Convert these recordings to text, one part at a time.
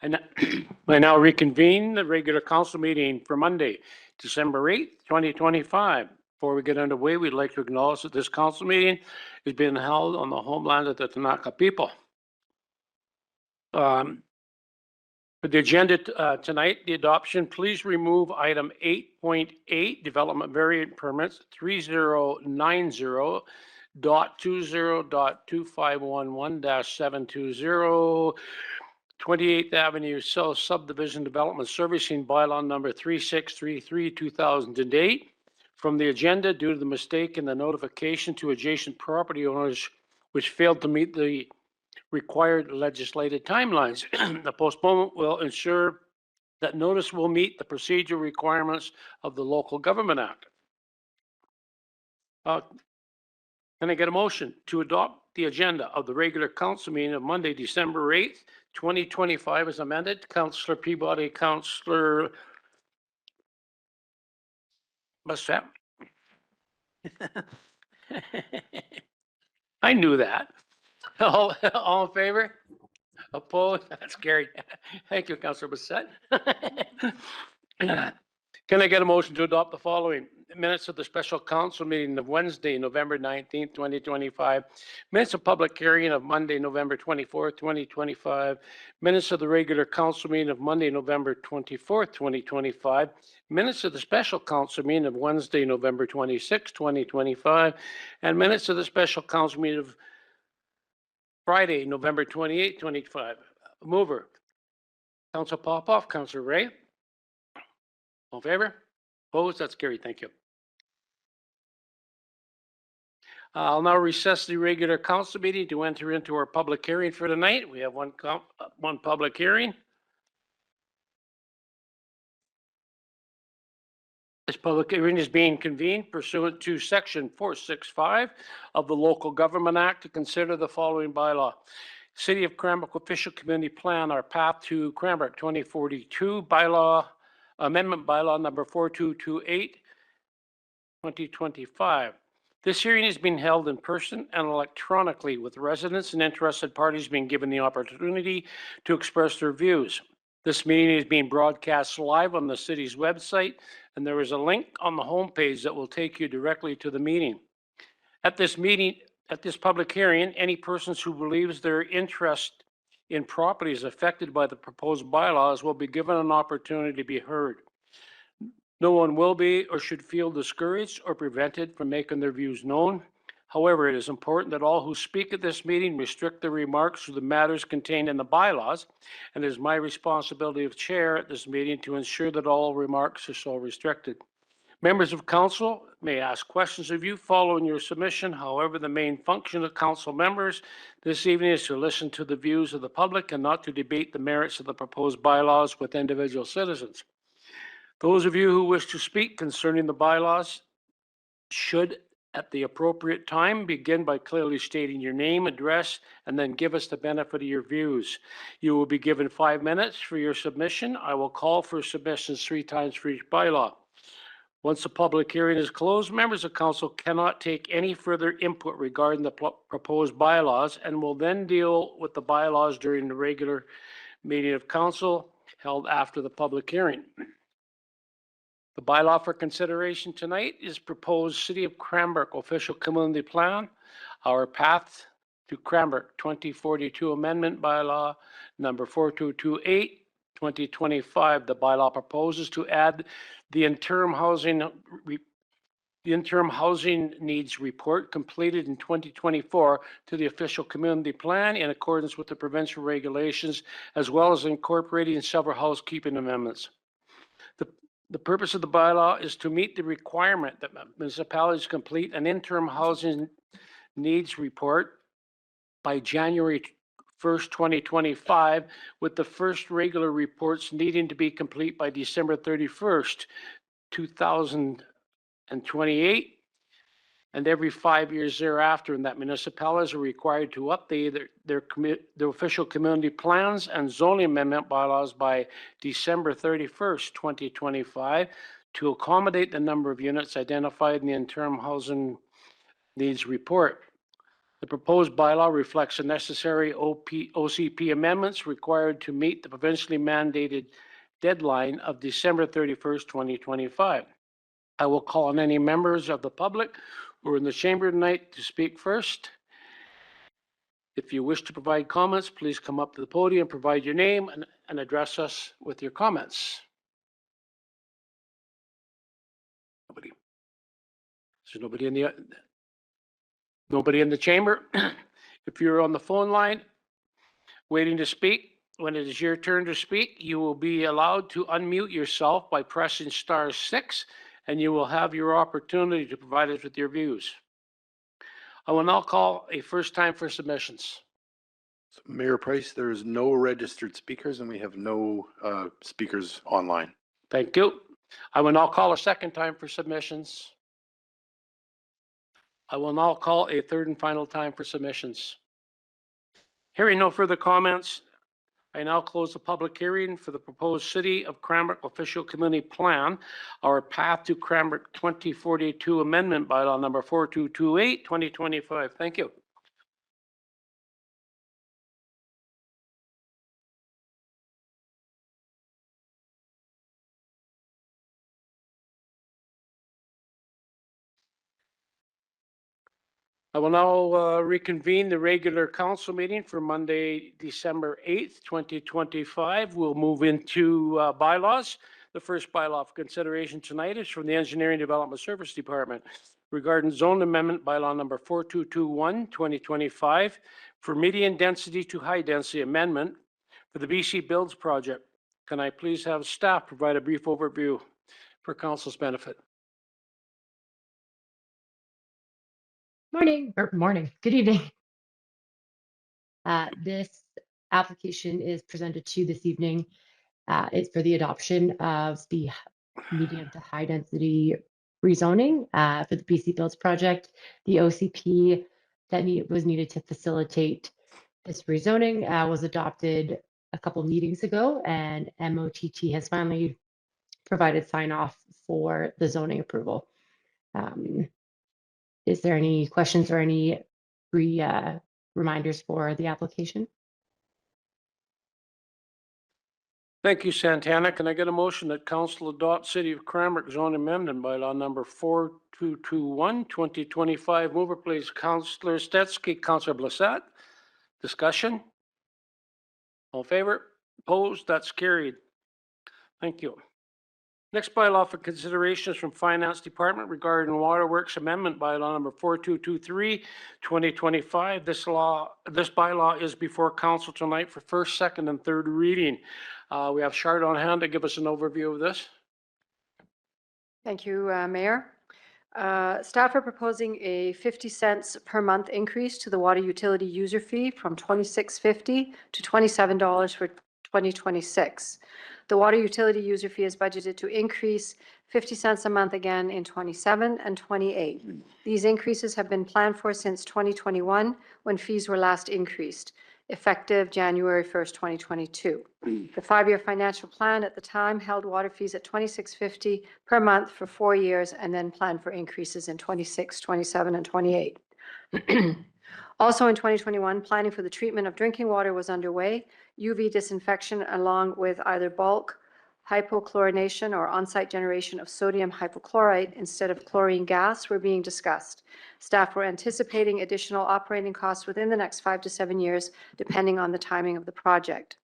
And I now reconvene the regular council meeting for Monday, December 8th, 2025. Before we get underway, we'd like to acknowledge that this council meeting is being held on the homeland of the Tanaka people. For the agenda tonight, the adoption, please remove item 8.8, development variant permits 3090.20.2511-720, 28th Avenue South Subdivision Development Servicing Bylaw number 3633, 2008 from the agenda due to the mistake in the notification to adjacent property owners which failed to meet the required legislated timelines. The postponement will ensure that notice will meet the procedural requirements of the Local Government Act. Can I get a motion to adopt the agenda of the regular council meeting of Monday, December 8th, 2025 as amended? Councillor Peabody, Councillor Bassett. I knew that. All in favor? Opposed? That's carried. Thank you, Councillor Bassett. Can I get a motion to adopt the following? Minutes of the special council meeting of Wednesday, November 19th, 2025. Minutes of public hearing of Monday, November 24th, 2025. Minutes of the regular council meeting of Monday, November 24th, 2025. Minutes of the special council meeting of Wednesday, November 26th, 2025. And minutes of the special council meeting of Friday, November 28th, 2025. Mover. Councillor Popoff, Councillor Ray. All in favor? Opposed? That's carried. Thank you. I'll now recess the regular council meeting to enter into our public hearing for tonight. We have one public hearing. This public hearing is being convened pursuant to Section 465 of the Local Government Act to consider the following bylaw. City of Cranbrook Official Community Plan, our Path to Cranbrook 2042 bylaw, amendment bylaw number 4228, 2025. This hearing is being held in person and electronically with residents and interested parties being given the opportunity to express their views. This meeting is being broadcast live on the city's website, and there is a link on the homepage that will take you directly to the meeting. At this public hearing, any persons who believes their interest in properties affected by the proposed bylaws will be given an opportunity to be heard. No one will be or should feel discouraged or prevented from making their views known. However, it is important that all who speak at this meeting restrict their remarks to the matters contained in the bylaws, and it is my responsibility as chair at this meeting to ensure that all remarks are so restricted. Members of council may ask questions of you following your submission. However, the main function of council members this evening is to listen to the views of the public and not to debate the merits of the proposed bylaws with individual citizens. Those of you who wish to speak concerning the bylaws should, at the appropriate time, begin by clearly stating your name, address, and then give us the benefit of your views. You will be given 5 minutes for your submission. I will call for submissions 3 times for each bylaw. Once the public hearing is closed, members of council cannot take any further input regarding the proposed bylaws and will then deal with the bylaws during the regular meeting of council held after the public hearing. The bylaw for consideration tonight is proposed City of Cranbrook Official Community Plan, our Path to Cranbrook 2042 Amendment Bylaw number 4228, 2025. The bylaw proposes to add the interim housing needs report completed in 2024 to the official community plan in accordance with the provincial regulations, as well as incorporating several housekeeping amendments. The purpose of the bylaw is to meet the requirement that municipalities complete an interim housing needs report by January 1st, 2025, with the first regular reports needing to be complete by December 31st, 2028, and every 5 years thereafter, and that municipalities are required to update their official community plans and zoning amendment bylaws by December 31st, 2025 to accommodate the number of units identified in the interim housing needs report. The proposed bylaw reflects the necessary OCP amendments required to meet the provincially mandated deadline of December 31st, 2025. I will call on any members of the public who are in the chamber tonight to speak first. If you wish to provide comments, please come up to the podium, provide your name, and address us with your comments. Nobody. There's nobody in the chamber. If you're on the phone line waiting to speak, when it is your turn to speak, you will be allowed to unmute yourself by pressing *6, and you will have your opportunity to provide us with your views. I will now call a first time for submissions. So Mayor Price, there is no registered speakers and we have no speakers online. Thank you. I will now call a second time for submissions. I will now call a third and final time for submissions. Hearing no further comments, I now close the public hearing for the proposed City of Cranbrook Official Community Plan, our Path to Cranbrook 2042 Amendment Bylaw number 4228, 2025. Thank you. I will now reconvene the regular council meeting for Monday, December 8th, 2025. We'll move into bylaws. The first bylaw for consideration tonight is from the Engineering Development Service Department regarding zone amendment bylaw number 4221, 2025 for median density to high density amendment for the BC Builds project. Can I please have staff provide a brief overview for council's benefit? Good evening. This application is presented to you this evening. It's for the adoption of the medium to high density rezoning for the BC Builds project. The OCP that was needed to facilitate this rezoning was adopted a couple meetings ago, and MOTT has finally provided sign off for the zoning approval. Is there any questions or any reminders for the application? Thank you, Santana. Can I get a motion that council adopt City of Cranbrook Zone Amendment Bylaw number 4221, 2025? Mover, please. Councillor Stetsky, Councillor Blissett. Discussion? All in favor? Opposed? That's carried. Thank you. Next bylaw for consideration is from Finance Department regarding Waterworks Amendment Bylaw number 4223, 2025. This bylaw is before council tonight for first, second, and third reading. We have Charlotte on hand to give us an overview of this. Thank you, Mayor. Staff are proposing a 50 cents per month increase to the water utility user fee from $26.50 to $27 for 2026. The water utility user fee is budgeted to increase 50 cents a month again in 27 and 28. These increases have been planned for since 2021 when fees were last increased, effective January 1st, 2022. The 5-year financial plan at the time held water fees at $26.50 per month for 4 years and then planned for increases in 26, 27, and 28. Also in 2021, planning for the treatment of drinking water was underway. UV disinfection along with either bulk hypochlorination or on-site generation of sodium hypochlorite instead of chlorine gas were being discussed. Staff were anticipating additional operating costs within the next 5 to 7 years, depending on the timing of the project.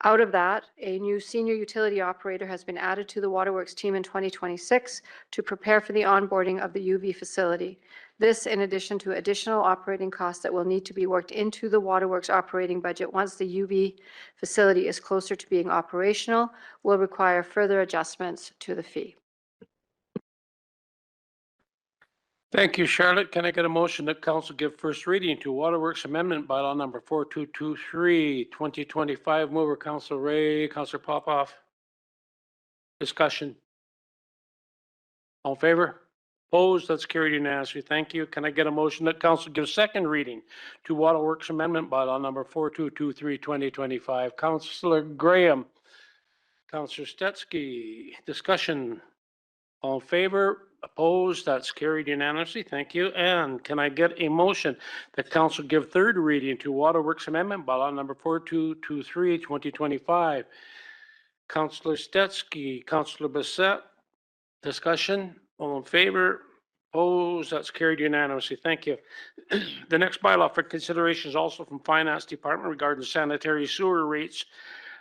Out of that, a new senior utility operator has been added to the Waterworks team in 2026 to prepare for the onboarding of the UV facility. This, in addition to additional operating costs that will need to be worked into the Waterworks operating budget once the UV facility is closer to being operational, will require further adjustments to the fee. Thank you, Charlotte. Can I get a motion that council give first reading to Waterworks Amendment Bylaw number 4223, 2025? Mover, Councillor Ray, Councillor Popoff. Discussion. All in favor? Opposed? That's carried unanimously. Thank you. Can I get a motion that council give second reading to Waterworks Amendment Bylaw number 4223, 2025? Councillor Graham, Councillor Stetsky. Discussion. All in favor? Opposed? That's carried unanimously. Thank you. And can I get a motion that council give third reading to Waterworks Amendment Bylaw number 4223, 2025? Councillor Stetsky, Councillor Bissett, discussion, all in favor? Opposed? That's carried unanimously. Thank you. The next bylaw for consideration is also from Finance Department regarding sanitary sewer rates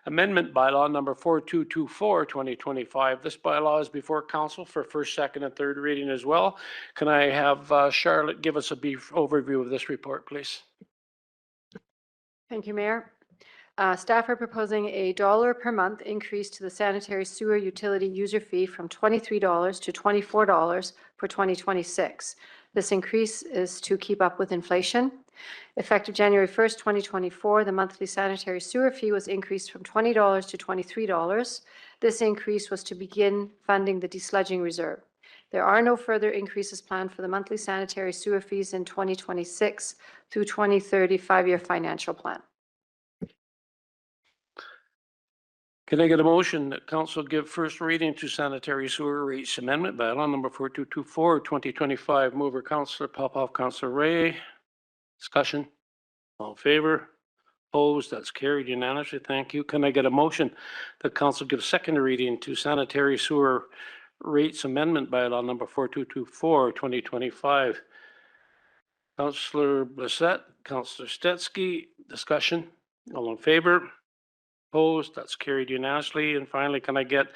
amendment bylaw number 4224, 2025. This bylaw is before council for first, second, and third reading as well. Can I have Charlotte give us a brief overview of this report, please? Thank you, Mayor. Staff are proposing a $1 per month increase to the sanitary sewer utility user fee from $23 to $24 for 2026. This increase is to keep up with inflation. Effective January 1st, 2024, the monthly sanitary sewer fee was increased from $20 to $23. This increase was to begin funding the desludging reserve. There are no further increases planned for the monthly sanitary sewer fees in 2026 through 2030 5-year financial plan. Can I get a motion that council give first reading to sanitary sewer rates amendment bylaw number 4224, 2025? Mover Councillor Popoff, Councillor Ray. Discussion. All in favor? Opposed? That's carried unanimously. Thank you. Can I get a motion that council give second reading to sanitary sewer rates amendment bylaw number 4224, 2025? Councillor Blissett, Councillor Stetsky. Discussion. All in favor? Opposed? That's carried unanimously. And finally, can I get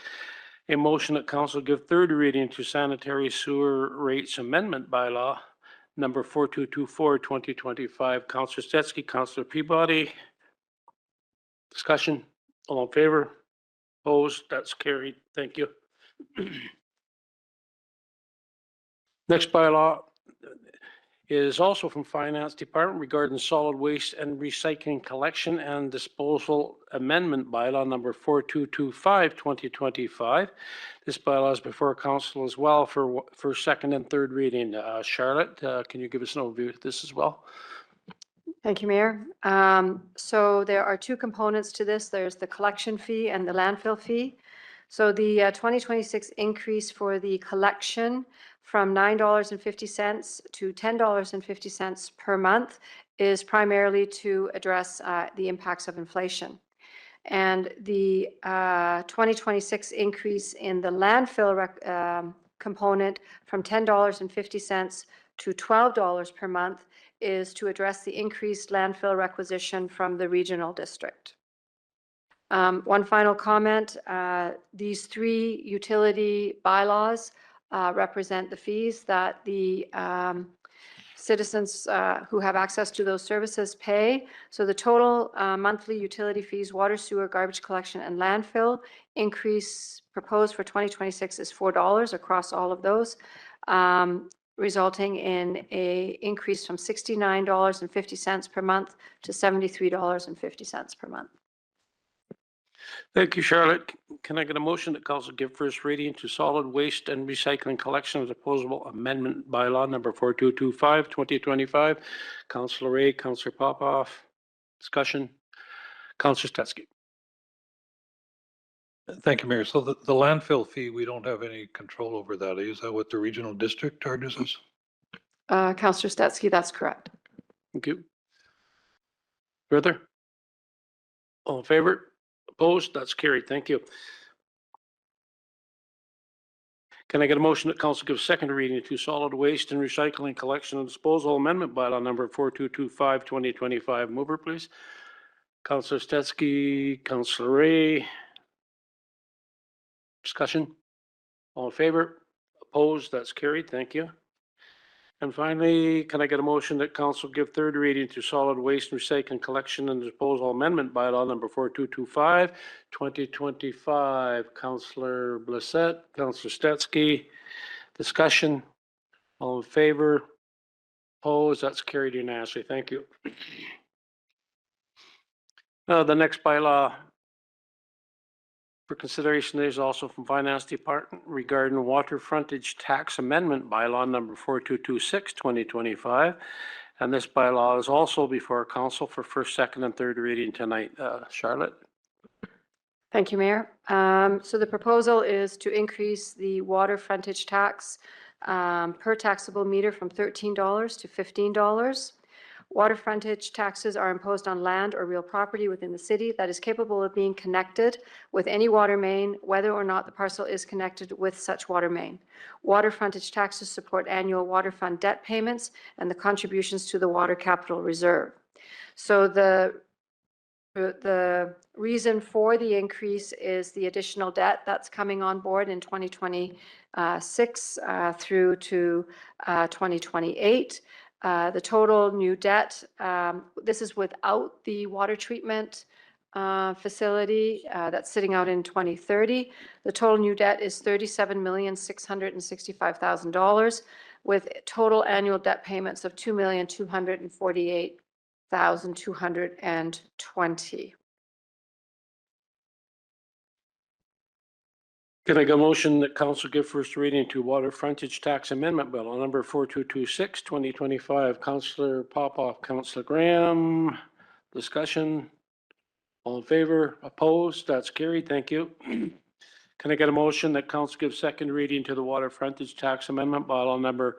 a motion that council give third reading to sanitary sewer rates amendment bylaw number 4224, 2025? Councillor Stetsky, Councillor Peabody. Discussion. All in favor? Opposed? That's carried. Thank you. Next bylaw is also from Finance Department regarding solid waste and recycling collection and disposal amendment bylaw number 4225, 2025. This bylaw is before council as well for second and third reading. Charlotte, can you give us an overview of this as well? Thank you, Mayor. So there are two components to this. There's the collection fee and the landfill fee. So the 2026 increase for the collection from $9.50 to $10.50 per month is primarily to address the impacts of inflation. And the 2026 increase in the landfill component from $10.50 to $12 per month is to address the increased landfill requisition from the regional district. One final comment, these three utility bylaws represent the fees that the citizens who have access to those services pay. So the total monthly utility fees, water, sewer, garbage collection, and landfill increase proposed for 2026 is $4 across all of those, resulting in an increase from $69.50 per month to $73.50 per month. Thank you, Charlotte. Can I get a motion that council give first reading to solid waste and recycling collection and disposal amendment bylaw number 4225, 2025? Councillor Ray, Councillor Popoff. Discussion. Councillor Stetsky. Thank you, Mayor. So the landfill fee, we don't have any control over that. Is that what the regional district charges us? Councillor Stetsky, that's correct. Thank you. Further? All in favor? Opposed? That's carried. Thank you. Can I get a motion that council give second reading to solid waste and recycling collection and disposal amendment bylaw number 4225, 2025? Mover, please. Councillor Stetsky, Councillor Ray. Discussion. All in favor? Opposed? That's carried. Thank you. And finally, can I get a motion that council give third reading to solid waste and recycling collection and disposal amendment bylaw number 4225, 2025? Councillor Blissett, Councillor Stetsky. Discussion. All in favor? Opposed? That's carried unanimously. Thank you. The next bylaw for consideration is also from Finance Department regarding water frontage tax amendment bylaw number 4226, 2025. And this bylaw is also before council for first, second, and third reading tonight. Charlotte. Thank you, Mayor. So the proposal is to increase the water frontage tax per taxable meter from $13 to $15. Water frontage taxes are imposed on land or real property within the city that is capable of being connected with any water main, whether or not the parcel is connected with such water main. Water frontage taxes support annual water fund debt payments and the contributions to the Water Capital Reserve. So the reason for the increase is the additional debt that's coming on board in 2026 through to 2028. The total new debt, this is without the water treatment facility that's sitting out in 2030. The total new debt is $37,665,000 with total annual debt payments of $2,248,220. Can I get a motion that council give first reading to water frontage tax amendment bill on number 4226, 2025? Councillor Popoff, Councillor Graham, discussion. All in favor, opposed, that's carried. Thank you. Can I get a motion that council give second reading to the water frontage tax amendment bylaw number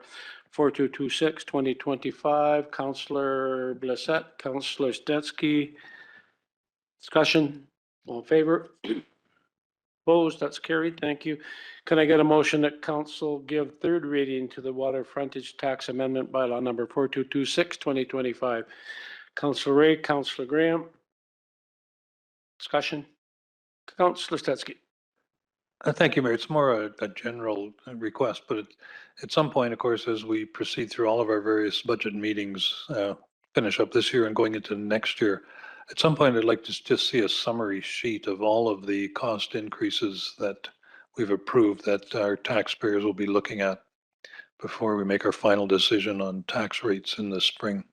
4226, 2025? Councillor Blissett, Councillor Stetsky, discussion. All in favor? Opposed, that's carried. Thank you. Can I get a motion that council give third reading to the water frontage tax amendment bylaw number 4226, 2025? Councillor Ray, Councillor Graham. Discussion. Councillor Stetsky. Thank you, Mayor. It's more a general request, but at some point, of course, as we proceed through all of our various budget meetings, finish up this year and going into next year, at some point, I'd like to just see a summary sheet of all of the cost increases that we've approved that our taxpayers will be looking at before we make our final decision on tax rates in the spring.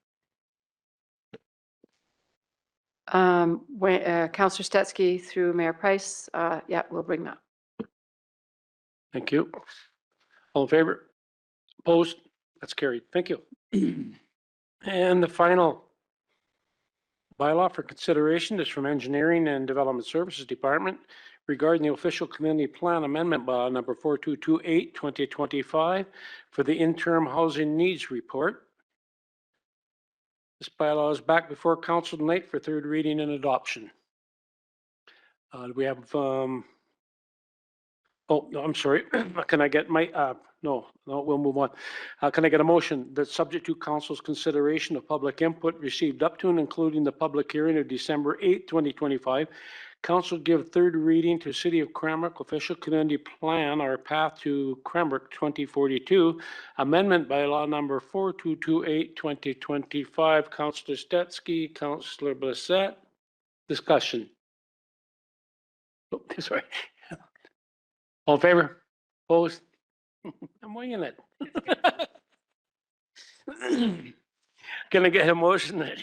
Councillor Stetsky through Mayor Price, yeah, we'll bring that. Thank you. All in favor? Opposed? That's carried. Thank you. And the final bylaw for consideration is from Engineering and Development Services Department regarding the official community plan amendment bylaw number 4228, 2025 for the interim housing needs report. This bylaw is back before council tonight for third reading and adoption. We have, oh, no, I'm sorry. Can I get my, no, we'll move on. Can I get a motion that subject to council's consideration of public input received up to and including the public hearing of December 8, 2025, council give third reading to City of Cranbrook official community plan, our path to Cranbrook 2042, amendment by law number 4228, 2025. Councillor Stetsky, Councillor Blissett, discussion. Oh, sorry. All in favor? Opposed? I'm winging it. Can I get a motion that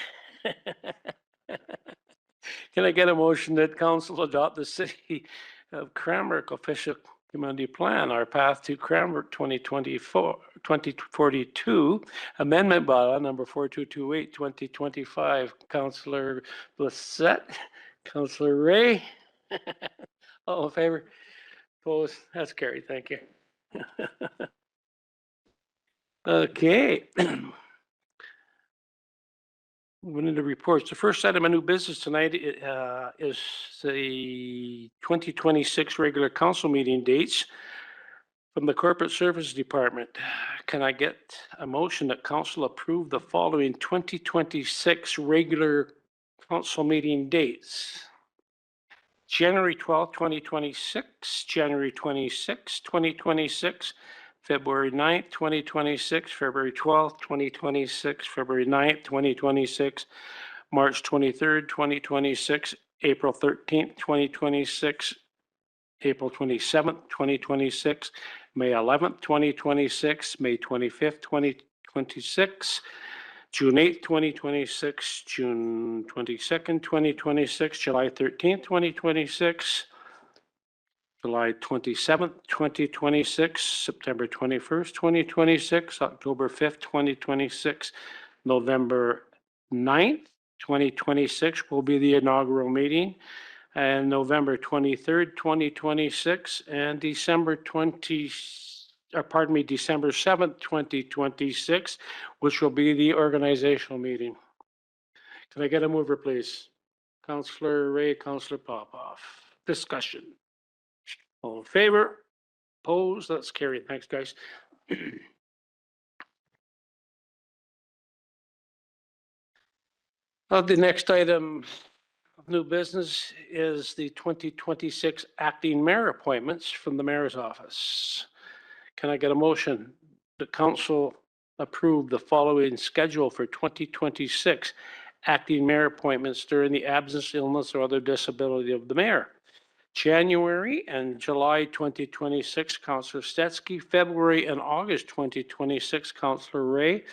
can I get a motion that council adopt the City of Cranbrook official community plan, our path to Cranbrook 2042, amendment bylaw number 4228, 2025. Councillor Blissett, Councillor Ray. All in favor? Opposed? That's carried. Thank you. Okay. Moving into reports. The first item of new business tonight is the 2026 regular council meeting dates from the Corporate Services Department. Can I get a motion that council approve the following 2026 regular council meeting dates? January 12th, 2026, January 26th, 2026, February 9th, 2026, February 12th, 2026, February 9th, 2026, March 23rd, 2026, April 13th, 2026, April 27th, 2026, May 11th, 2026, May 25th, 2026, June 8th, 2026, June 22nd, 2026, July 13th, 2026, July 27th, 2026, September 21st, 2026, October 5th, 2026, November 9th, 2026 will be the inaugural meeting, and November 23rd, 2026, and December 26th, December 7th, 2026, which will be the organizational meeting. Can I get a mover, please? Councillor Ray, Councillor Popoff. Discussion. All in favor? Opposed? That's carried. Thanks, guys. The next item of new business is the 2026 acting mayor appointments from the mayor's office. Can I get a motion? The council approve the following schedule for 2026 acting mayor appointments during the absence, illness, or other disability of the mayor. January and July 2026, Councillor Stetsky. February and August 2026, Councillor Ray.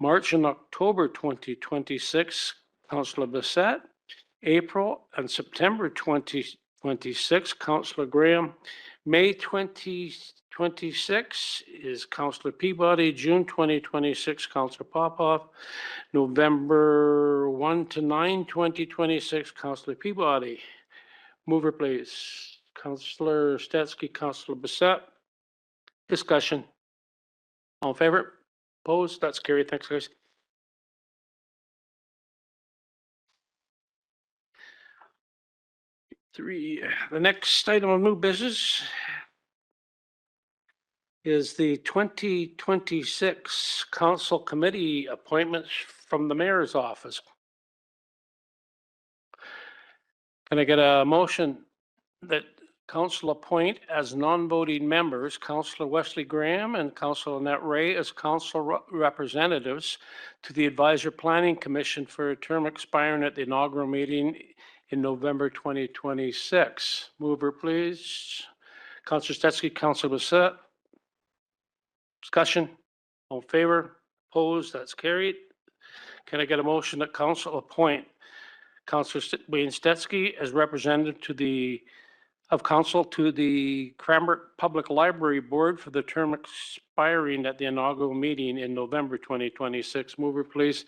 March and October 2026, Councillor Bissett. April and September 2026, Councillor Graham. May 2026 is Councillor Peabody. June 2026, Councillor Popoff. November 1 to 9, 2026, Councillor Peabody. Mover, please. Councillor Stetsky, Councillor Bissett. Discussion. All in favor? Opposed? That's carried. Thanks, guys. The next item of new business is the 2026 council committee appointments from the mayor's office. Can I get a motion that council appoint as non-voting members Councillor Wesley Graham and Councillor Annette Ray as council representatives to the Advisor Planning Commission for a term expiring at the inaugural meeting in November 2026. Mover, please. Councillor Stetsky, Councillor Bissett. Discussion. All in favor? Opposed? That's carried. Can I get a motion that council appoint Councillor Wayne Stetsky as representative of council to the Cranbrook Public Library Board for the term expiring at the inaugural meeting in November 2026. Mover, please.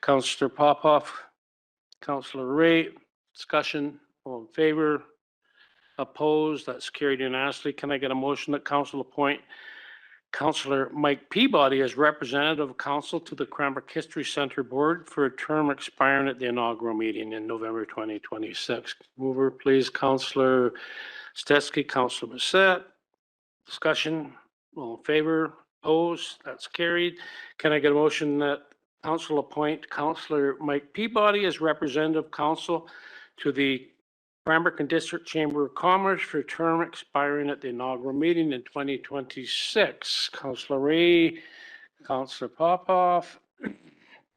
Councillor Popoff. Councillor Ray. Discussion. All in favor? Opposed? That's carried unanimously. Can I get a motion that council appoint Councillor Mike Peabody as representative of council to the Cranbrook History Centre Board for a term expiring at the inaugural meeting in November 2026. Mover, please. Councillor Stetsky, Councillor Bissett. Discussion. All in favor? Opposed? That's carried. Can I get a motion that council appoint Councillor Mike Peabody as representative of council to the Cranbrook and District Chamber of Commerce for a term expiring at the inaugural meeting in 2026. Councillor Ray, Councillor Popoff.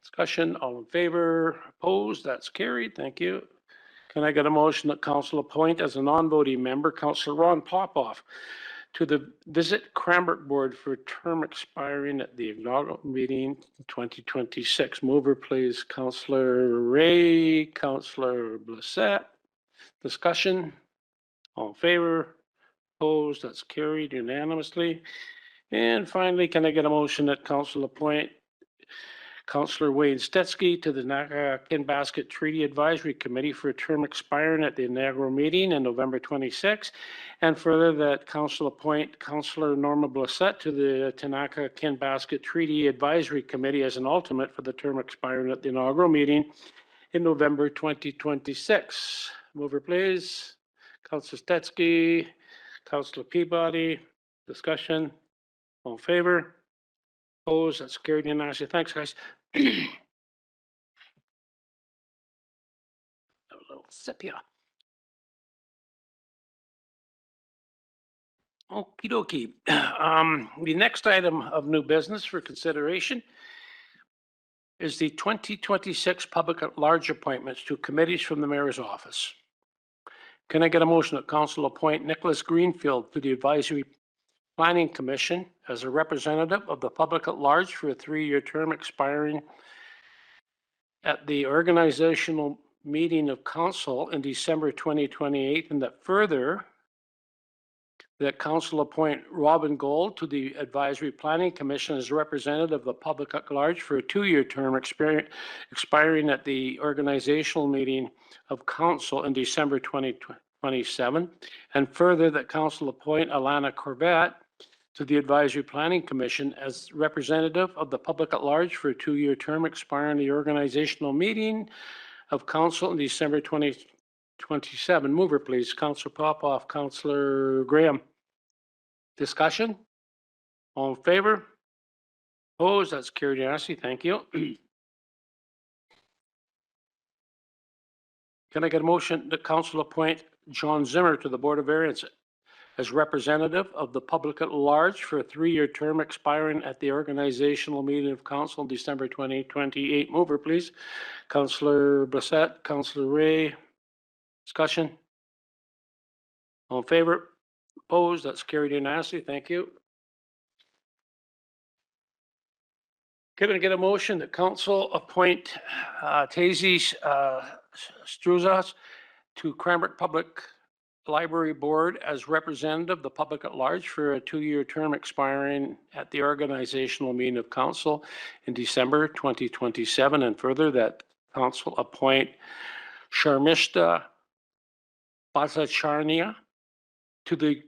Discussion. All in favor? Opposed? That's carried. Thank you. Can I get a motion that council appoint as a non-voting member Councillor Ron Popoff to the Visit Cranbrook Board for a term expiring at the inaugural meeting in 2026. Mover, please. Councillor Ray, Councillor Bissett. Discussion. All in favor? Opposed? That's carried unanimously. And finally, can I get a motion that council appoint Councillor Wayne Stetsky to the Naka-Kinbasket Treaty Advisory Committee for a term expiring at the inaugural meeting in November 26, and further that council appoint Councillor Norma Blissett to the Tanaka-Kinbasket Treaty Advisory Committee as an alternate for the term expiring at the inaugural meeting in November 2026. Mover, please. Councillor Stetsky, Councillor Peabody. Discussion. All in favor? Opposed? That's carried unanimously. Thanks, guys. A little sip here. Okie dokie. The next item of new business for consideration is the 2026 public at large appointments to committees from the mayor's office. Can I get a motion that council appoint Nicholas Greenfield to the Advisory Planning Commission as a representative of the public at large for a 3-year term expiring at the organizational meeting of council in December 2028, and that further that council appoint Robin Gold to the Advisory Planning Commission as representative of the public at large for a 2-year term expiring at the organizational meeting of council in December 2027, and further that council appoint Alana Corbett to the Advisory Planning Commission as representative of the public at large for a 2-year term expiring the organizational meeting of council in December 2027. Mover, please. Councillor Popoff, Councillor Graham. Discussion? All in favor? Opposed? That's carried unanimously. Thank you. Can I get a motion that council appoint John Zimmer to the Board of Variance as representative of the public at large for a 3-year term expiring at the organizational meeting of council in December 2028? Mover, please. Councillor Bassett, Councillor Ray. Discussion? All in favor? Opposed? That's carried unanimously. Thank you. Can I get a motion that council appoint Tazy Struzas to Cranbrook Public Library Board as representative of the public at large for a 2-year term expiring at the organizational meeting of council in December 2027, and further that council appoint Sharmishta Bhattacharya to the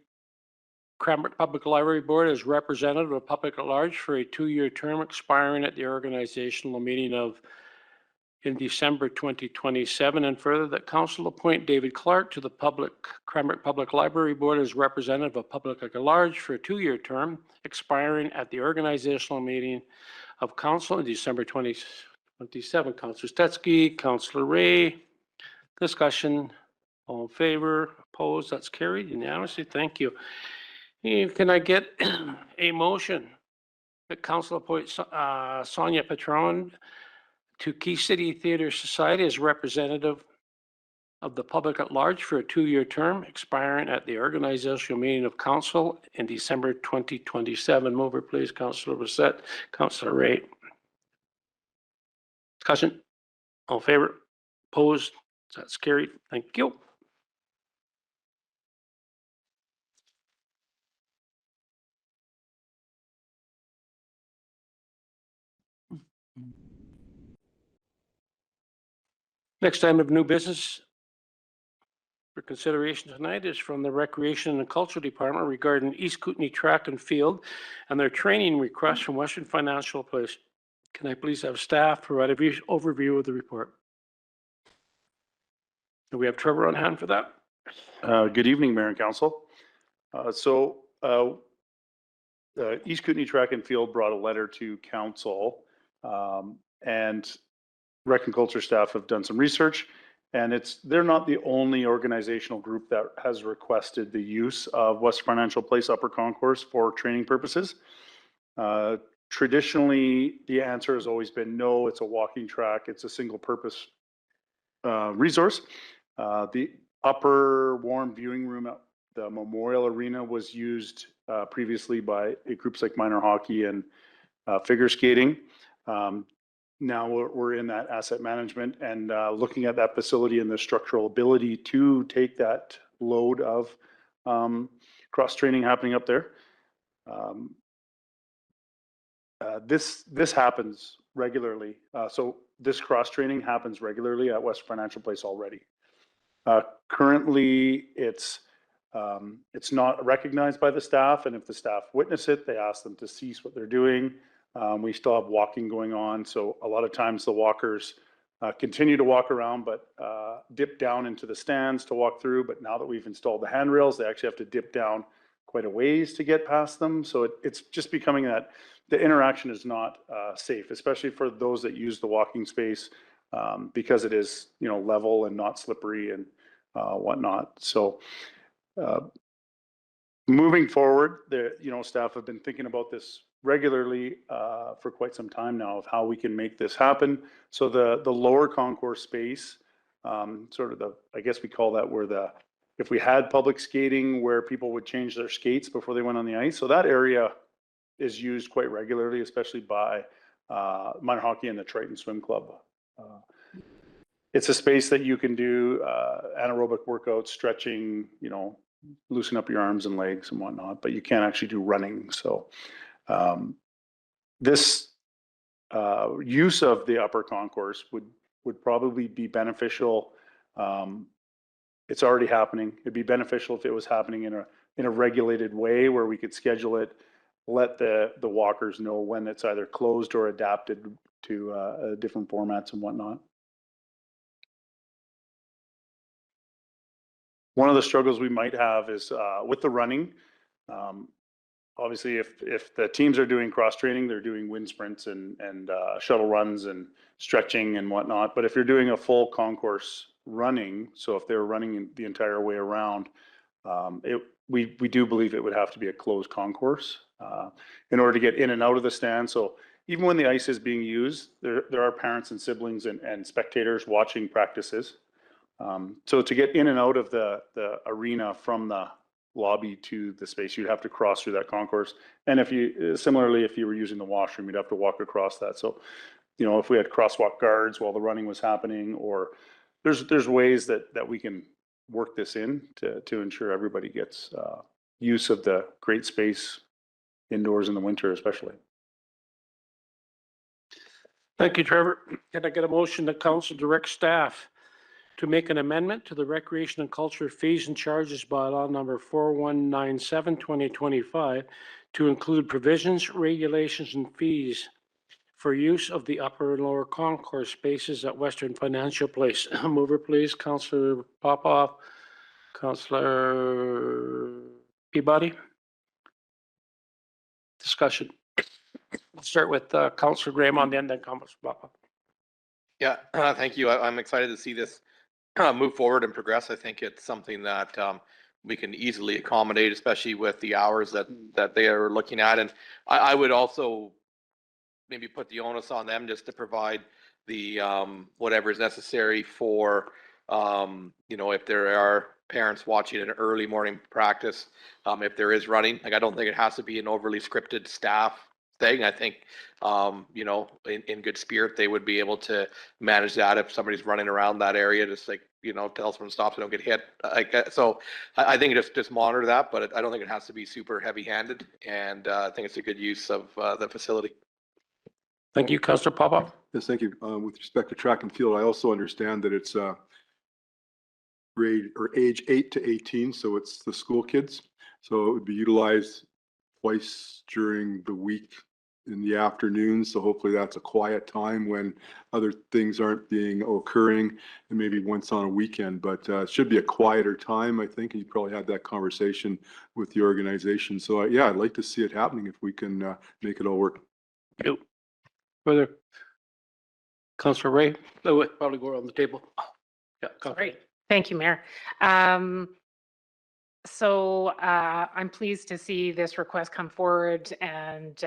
Cranbrook Public Library Board as representative of public at large for a 2-year term expiring at the organizational meeting of in December 2027, and further that council appoint David Clark to the Cranbrook Public Library Board as representative of public at large for a 2-year term expiring at the organizational meeting of council in December 2027. Councillor Stetsky, Councillor Ray. Discussion? All in favor? Opposed? That's carried unanimously. Thank you. Can I get a motion that council appoints Sonia Patron to Key City Theatre Society as representative of the public at large for a 2-year term expiring at the organizational meeting of council in December 2027? Mover, please. Councillor Bassett, Councillor Ray. Discussion? All in favor? Opposed? That's carried. Thank you. Next item of new business for consideration tonight is from the Recreation and Culture Department regarding East Kootenay Track and Field and their training request from Western Financial Place. Can I please have staff provide a overview of the report? Do we have Trevor on hand for that? Good evening, Mayor and Council. East Kootenay Track and Field brought a letter to Council, and Rec and Culture staff have done some research, and they're not the only organizational group that has requested the use of Western Financial Place Upper Concourse for training purposes. Traditionally, the answer has always been no. It's a walking track. It's a single-purpose resource. The upper warm viewing room at the Memorial Arena was used previously by groups like minor hockey and figure skating. Now we're in that asset management and looking at that facility and the structural ability to take that load of cross training happening up there. This happens regularly. So this cross training happens regularly at Western Financial Place already. Currently, it's not recognized by the staff, and if the staff witness it, they ask them to cease what they're doing. We still have walking going on, so a lot of times the walkers continue to walk around, but dip down into the stands to walk through. But now that we've installed the handrails, they actually have to dip down quite a ways to get past them. So it's just becoming that the interaction is not safe, especially for those that use the walking space, because it is, level and not slippery and whatnot. So moving forward, staff have been thinking about this regularly for quite some time now of how we can make this happen. So the lower concourse space, I guess we call that if we had public skating where people would change their skates before they went on the ice. So that area is used quite regularly, especially by minor hockey and the Triton Swim Club. It's a space that you can do anaerobic workouts, stretching, loosen up your arms and legs and whatnot, but you can't actually do running. So this use of the upper concourse would probably be beneficial. It's already happening. It'd be beneficial if it was happening in a regulated way where we could schedule it let the walkers know when it's either closed or adapted to different formats and whatnot. One of the struggles we might have is with the running. Obviously, if the teams are doing cross training, they're doing wind sprints and shuttle runs and stretching and whatnot. But if you're doing a full concourse running, so if they're running the entire way around, we do believe it would have to be a closed concourse in order to get in and out of the stand. So even when the ice is being used, there are parents and siblings and spectators watching practices. So to get in and out of the arena from the lobby to the space, you'd have to cross through that concourse. And if you were using the washroom, you'd have to walk across that. So, if we had crosswalk guards while the running was happening, or there's ways that we can work this in to ensure everybody gets use of the great space indoors in the winter, especially. Thank you, Trevor. Can I get a motion that council direct staff to make an amendment to the Recreation and Culture Fees and Charges Bylaw number 4197, 2025 to include provisions, regulations, and fees for use of the upper and lower concourse spaces at Western Financial Place? Mover, please. Councillor Popoff, Councillor Peabody. Discussion. We'll start with Councillor Graham on the end, then Councillor Popoff. Yeah, thank you. I'm excited to see this move forward and progress. I think it's something that we can easily accommodate, especially with the hours that they are looking at. And I would also maybe put the onus on them just to provide the whatever is necessary for if there are parents watching an early morning practice, if there is running. Like, I don't think it has to be an overly scripted staff thing. I think in good spirit they would be able to manage that if somebody's running around that area, just like tell someone to stop so they don't get hit. So I think just monitor that, but I don't think it has to be super heavy-handed, and I think it's a good use of the facility. Thank you, Councillor Popoff. Yes, thank you. With respect to track and field, I also understand that it's grade or age 8 to 18, so it's the school kids. So it would be utilized twice during the week in the afternoon. So hopefully that's a quiet time when other things aren't occurring, and maybe once on a weekend. But it should be a quieter time, I think. And you probably had that conversation with the organization. So yeah, I'd like to see it happening if we can make it all work. Thank you. Further, Councillor Ray, probably go around the table. Yeah, Great. Thank you, Mayor. So I'm pleased to see this request come forward, and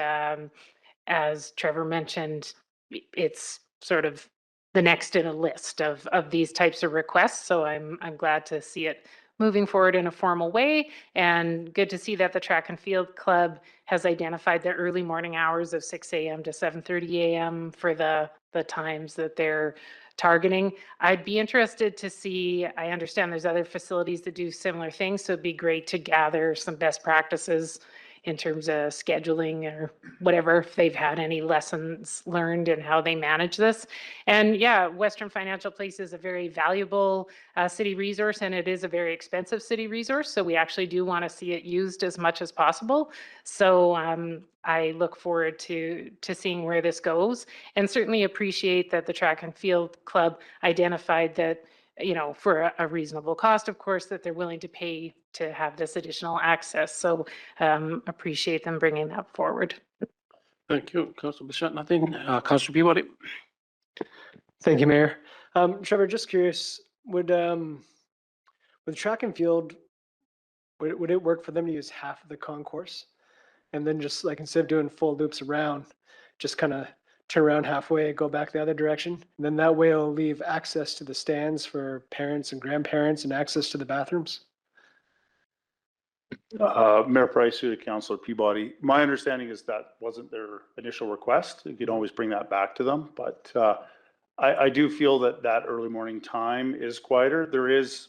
as Trevor mentioned, it's sort of the next in a list of these types of requests. So I'm glad to see it moving forward in a formal way, and good to see that the Track and Field Club has identified the early morning hours of 6 a.m. to 7:30 a.m. for the times that they're targeting. I'd be interested to see, I understand there's other facilities that do similar things, so it'd be great to gather some best practices in terms of scheduling or whatever, if they've had any lessons learned and how they manage this. And yeah, Western Financial Place is a very valuable city resource, and it is a very expensive city resource. So we actually do want to see it used as much as possible. So I look forward to seeing where this goes, and certainly appreciate that the Track and Field Club identified that, for a reasonable cost, of course, that they're willing to pay to have this additional access. So appreciate them bringing that forward. Thank you, Councillor Bishop. Nothing. Councillor Peabody. Thank you, Mayor. Trevor, just curious, would Track and Field, would it work for them to use half of the concourse, and then just like instead of doing full loops around, just kind of turn around halfway, go back the other direction? And then that way it'll leave access to the stands for parents and grandparents and access to the bathrooms? Mayor Price to Councillor Peabody. My understanding is that wasn't their initial request. You can always bring that back to them, but I do feel that early morning time is quieter. There is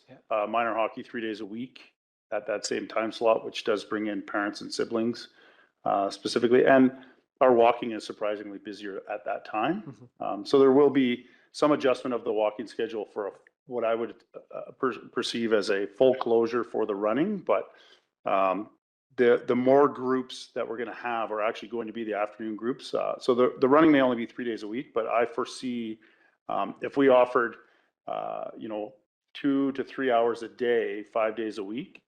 minor hockey 3 days a week at that same time slot, which does bring in parents and siblings specifically. And our walking is surprisingly busier at that time. So there will be some adjustment of the walking schedule for what I would perceive as a full closure for the running, but the more groups that we're going to have are actually going to be the afternoon groups. So the running may only be 3 days a week, but I foresee if we offered, 2 to 3 hours a day, 5 days a week,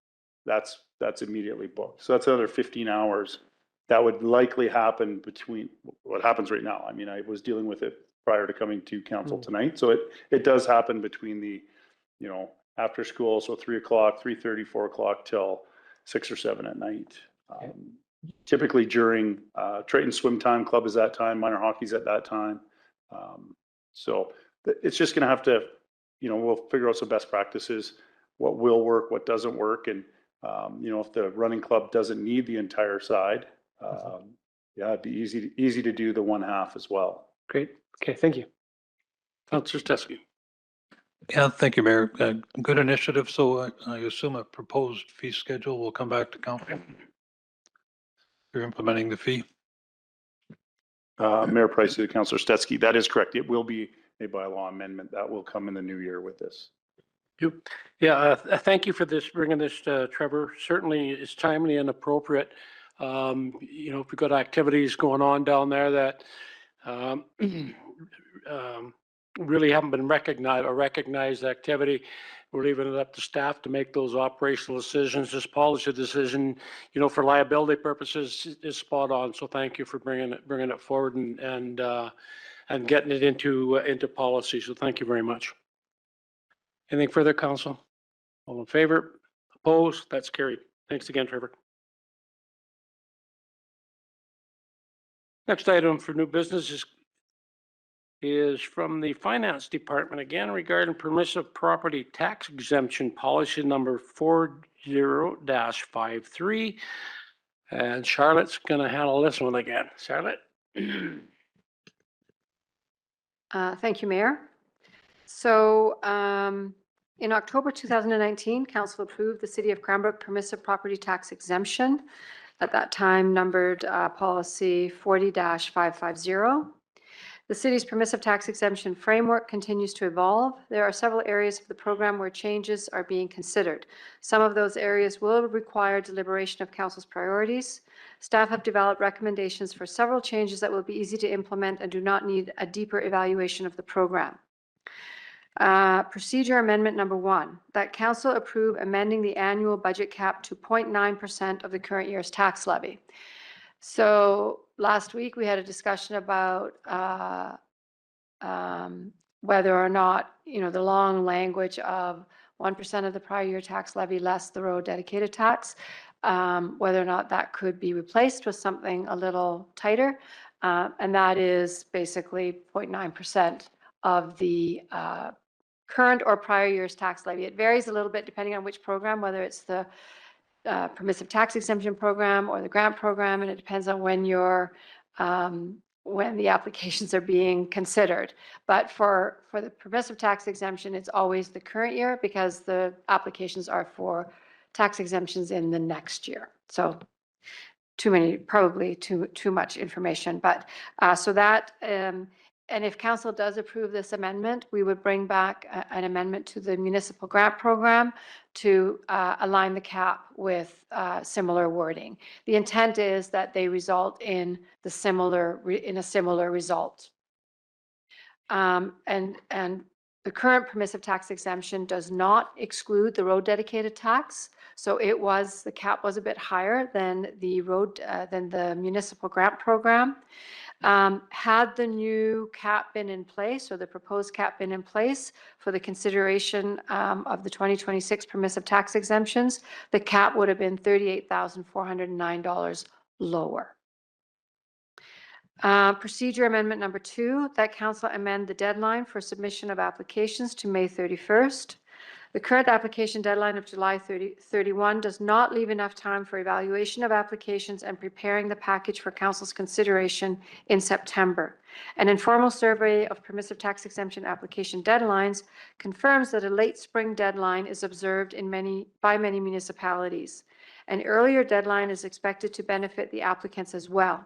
that's immediately booked. So that's another 15 hours that would likely happen between what happens right now. I mean, I was dealing with it prior to coming to council tonight. So it does happen between the, after school. So 3 o'clock, 3:30, 4 o'clock till 6 or 7 at night. Typically during Triton Swim Time Club is that time, minor hockey's at that time. So it's just going to have to, we'll figure out some best practices, what will work, what doesn't work. And, if the running club doesn't need the entire side, it'd be easy to do the one half as well. Great. Okay, thank you. Councillor Steske. Yeah, thank you, Mayor. Good initiative. So I assume a proposed fee schedule will come back to council. You're implementing the fee. Mayor Price to Councillor Steske, that is correct. It will be a bylaw amendment that will come in the new year with this. Yeah, thank you for this, bringing this, Trevor. Certainly it's timely and appropriate. If we've got activities going on down there that really haven't been recognized activity, we're leaving it up to staff to make those operational decisions. This policy decision, for liability purposes is spot on. So thank you for bringing it forward and getting it into policy. So thank you very much. Anything further, council? All in favor? Opposed? That's carried. Thanks again, Trevor. Next item for new business is from the Finance Department again regarding permissive property tax exemption policy number 40-53. And Charlotte's going to handle this one again. Charlotte? Thank you, Mayor. So in October 2019, Council approved the City of Cranbrook permissive property tax exemption, at that time numbered policy 40-550. The city's permissive tax exemption framework continues to evolve. There are several areas of the program where changes are being considered. Some of those areas will require deliberation of council's priorities. Staff have developed recommendations for several changes that will be easy to implement and do not need a deeper evaluation of the program. Procedure amendment number 1, that council approve amending the annual budget cap to 0.9% of the current year's tax levy. So last week we had a discussion about whether or not, the long language of 1% of the prior year tax levy less the road dedicated tax, whether or not that could be replaced with something a little tighter. And that is basically 0.9% of the current or prior year's tax levy. It varies a little bit depending on which program, whether it's the permissive tax exemption program or the grant program, and it depends on when when the applications are being considered. But for the permissive tax exemption, it's always the current year because the applications are for tax exemptions in the next year. So probably too much information, but so that and if council does approve this amendment, we would bring back an amendment to the municipal grant program to align the cap with similar wording. The intent is that they result in a similar result. And the current permissive tax exemption does not exclude the road dedicated tax. So the cap was a bit higher than the municipal grant program. Had the new cap been in place, or the proposed cap been in place for the consideration of the 2026 permissive tax exemptions, the cap would have been $38,409 lower. Procedure amendment number 2, that council amend the deadline for submission of applications to May 31st. The current application deadline of July 31 does not leave enough time for evaluation of applications and preparing the package for council's consideration in September. An informal survey of permissive tax exemption application deadlines confirms that a late spring deadline is observed by many municipalities. An earlier deadline is expected to benefit the applicants as well.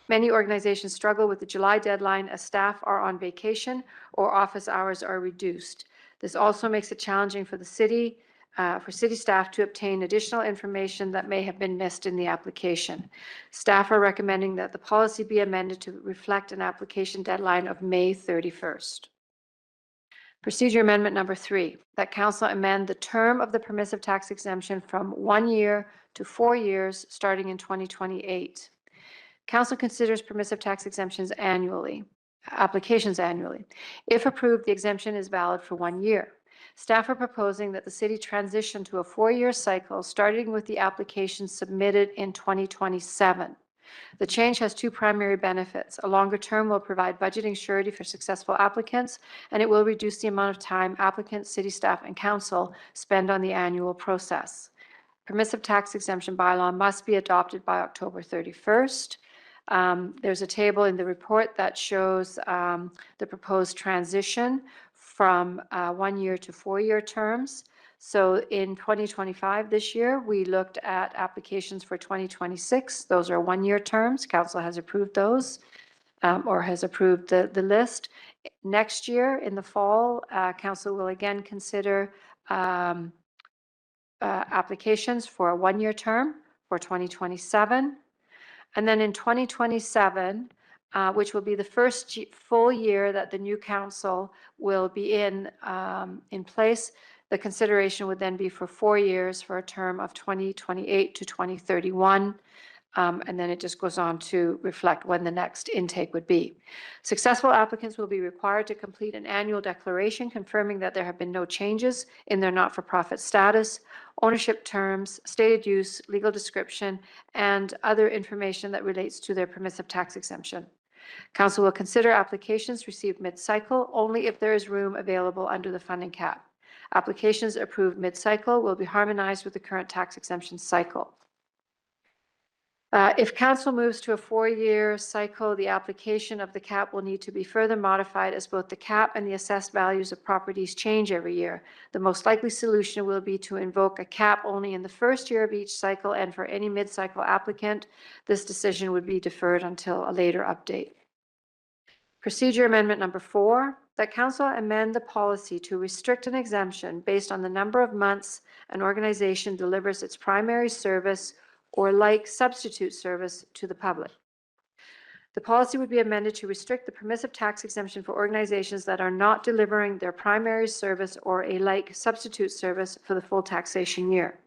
Many organizations struggle with the July deadline as staff are on vacation or office hours are reduced. This also makes it challenging for the city for city staff to obtain additional information that may have been missed in the application. Staff are recommending that the policy be amended to reflect an application deadline of May 31st. Procedure amendment number 3, that council amend the term of the permissive tax exemption from 1 year to 4 years starting in 2028. Council considers permissive tax exemptions annually, applications annually. If approved, the exemption is valid for 1 year. Staff are proposing that the city transition to a 4-year cycle, starting with the application submitted in 2027. The change has 2 primary benefits. A longer term will provide budgeting surety for successful applicants, and it will reduce the amount of time applicants, city staff, and council spend on the annual process. Permissive tax exemption bylaw must be adopted by October 31st. There's a table in the report that shows the proposed transition from 1 year to 4-year terms. So in 2025, this year, we looked at applications for 2026. Those are 1-year terms. Council has approved those or has approved the list. Next year, in the fall, Council will again consider applications for a 1-year term for 2027. And then in 2027, which will be the first full year that the new council will be in place, the consideration would then be for 4 years for a term of 2028 to 2031. And then it just goes on to reflect when the next intake would be. Successful applicants will be required to complete an annual declaration confirming that there have been no changes in their not-for-profit status, ownership terms, stated use, legal description, and other information that relates to their permissive tax exemption. Council will consider applications received mid-cycle only if there is room available under the funding cap. Applications approved mid-cycle will be harmonized with the current tax exemption cycle. If council moves to a 4-year cycle, the application of the cap will need to be further modified as both the cap and the assessed values of properties change every year. The most likely solution will be to invoke a cap only in the first year of each cycle, and for any mid-cycle applicant, this decision would be deferred until a later update. Procedure amendment number 4, that council amend the policy to restrict an exemption based on the number of months an organization delivers its primary service or like substitute service to the public. The policy would be amended to restrict the permissive tax exemption for organizations that are not delivering their primary service or a like substitute service for the full taxation year.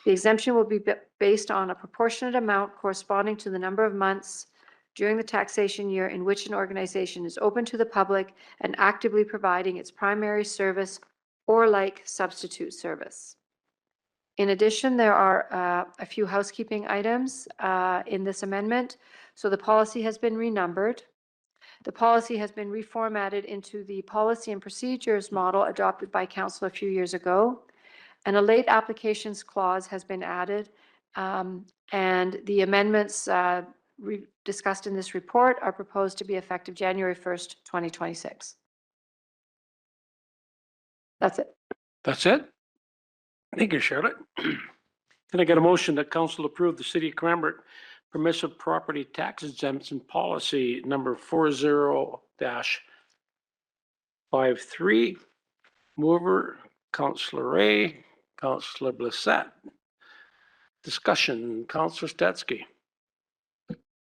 The exemption will be based on a proportionate amount corresponding to the number of months during the taxation year in which an organization is open to the public and actively providing its primary service or like substitute service. In addition, there are a few housekeeping items in this amendment. So the policy has been renumbered. The policy has been reformatted into the policy and procedures model adopted by council a few years ago. And a late applications clause has been added. And the amendments discussed in this report are proposed to be effective January 1st, 2026. That's it. That's it? Thank you, Charlotte. Can I get a motion that council approve the City of Cranbrook permissive property tax exemption policy number 40-53? Mover, Councillor Ray, Councillor Blissett. Discussion, Councillor Statsky.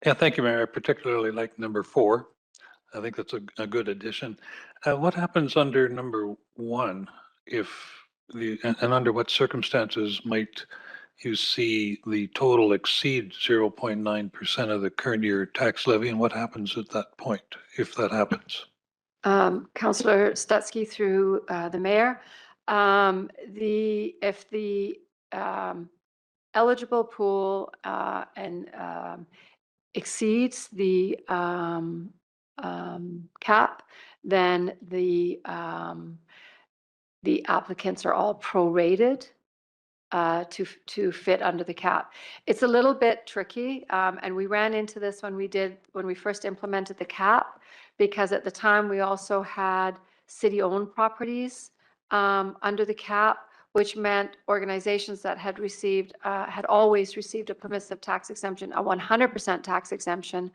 Yeah, thank you, Mayor. I particularly like number 4. I think that's a good addition. What happens under number 1 if and under what circumstances might you see the total exceed 0.9% of the current year tax levy, and what happens at that point if that happens? Councillor Statsky through the mayor. If the eligible pool exceeds the cap, then the applicants are all prorated to fit under the cap. It's a little bit tricky, and we ran into this when we first implemented the cap, because at the time we also had city-owned properties under the cap, which meant organizations that had always received a permissive tax exemption, a 100% tax exemption,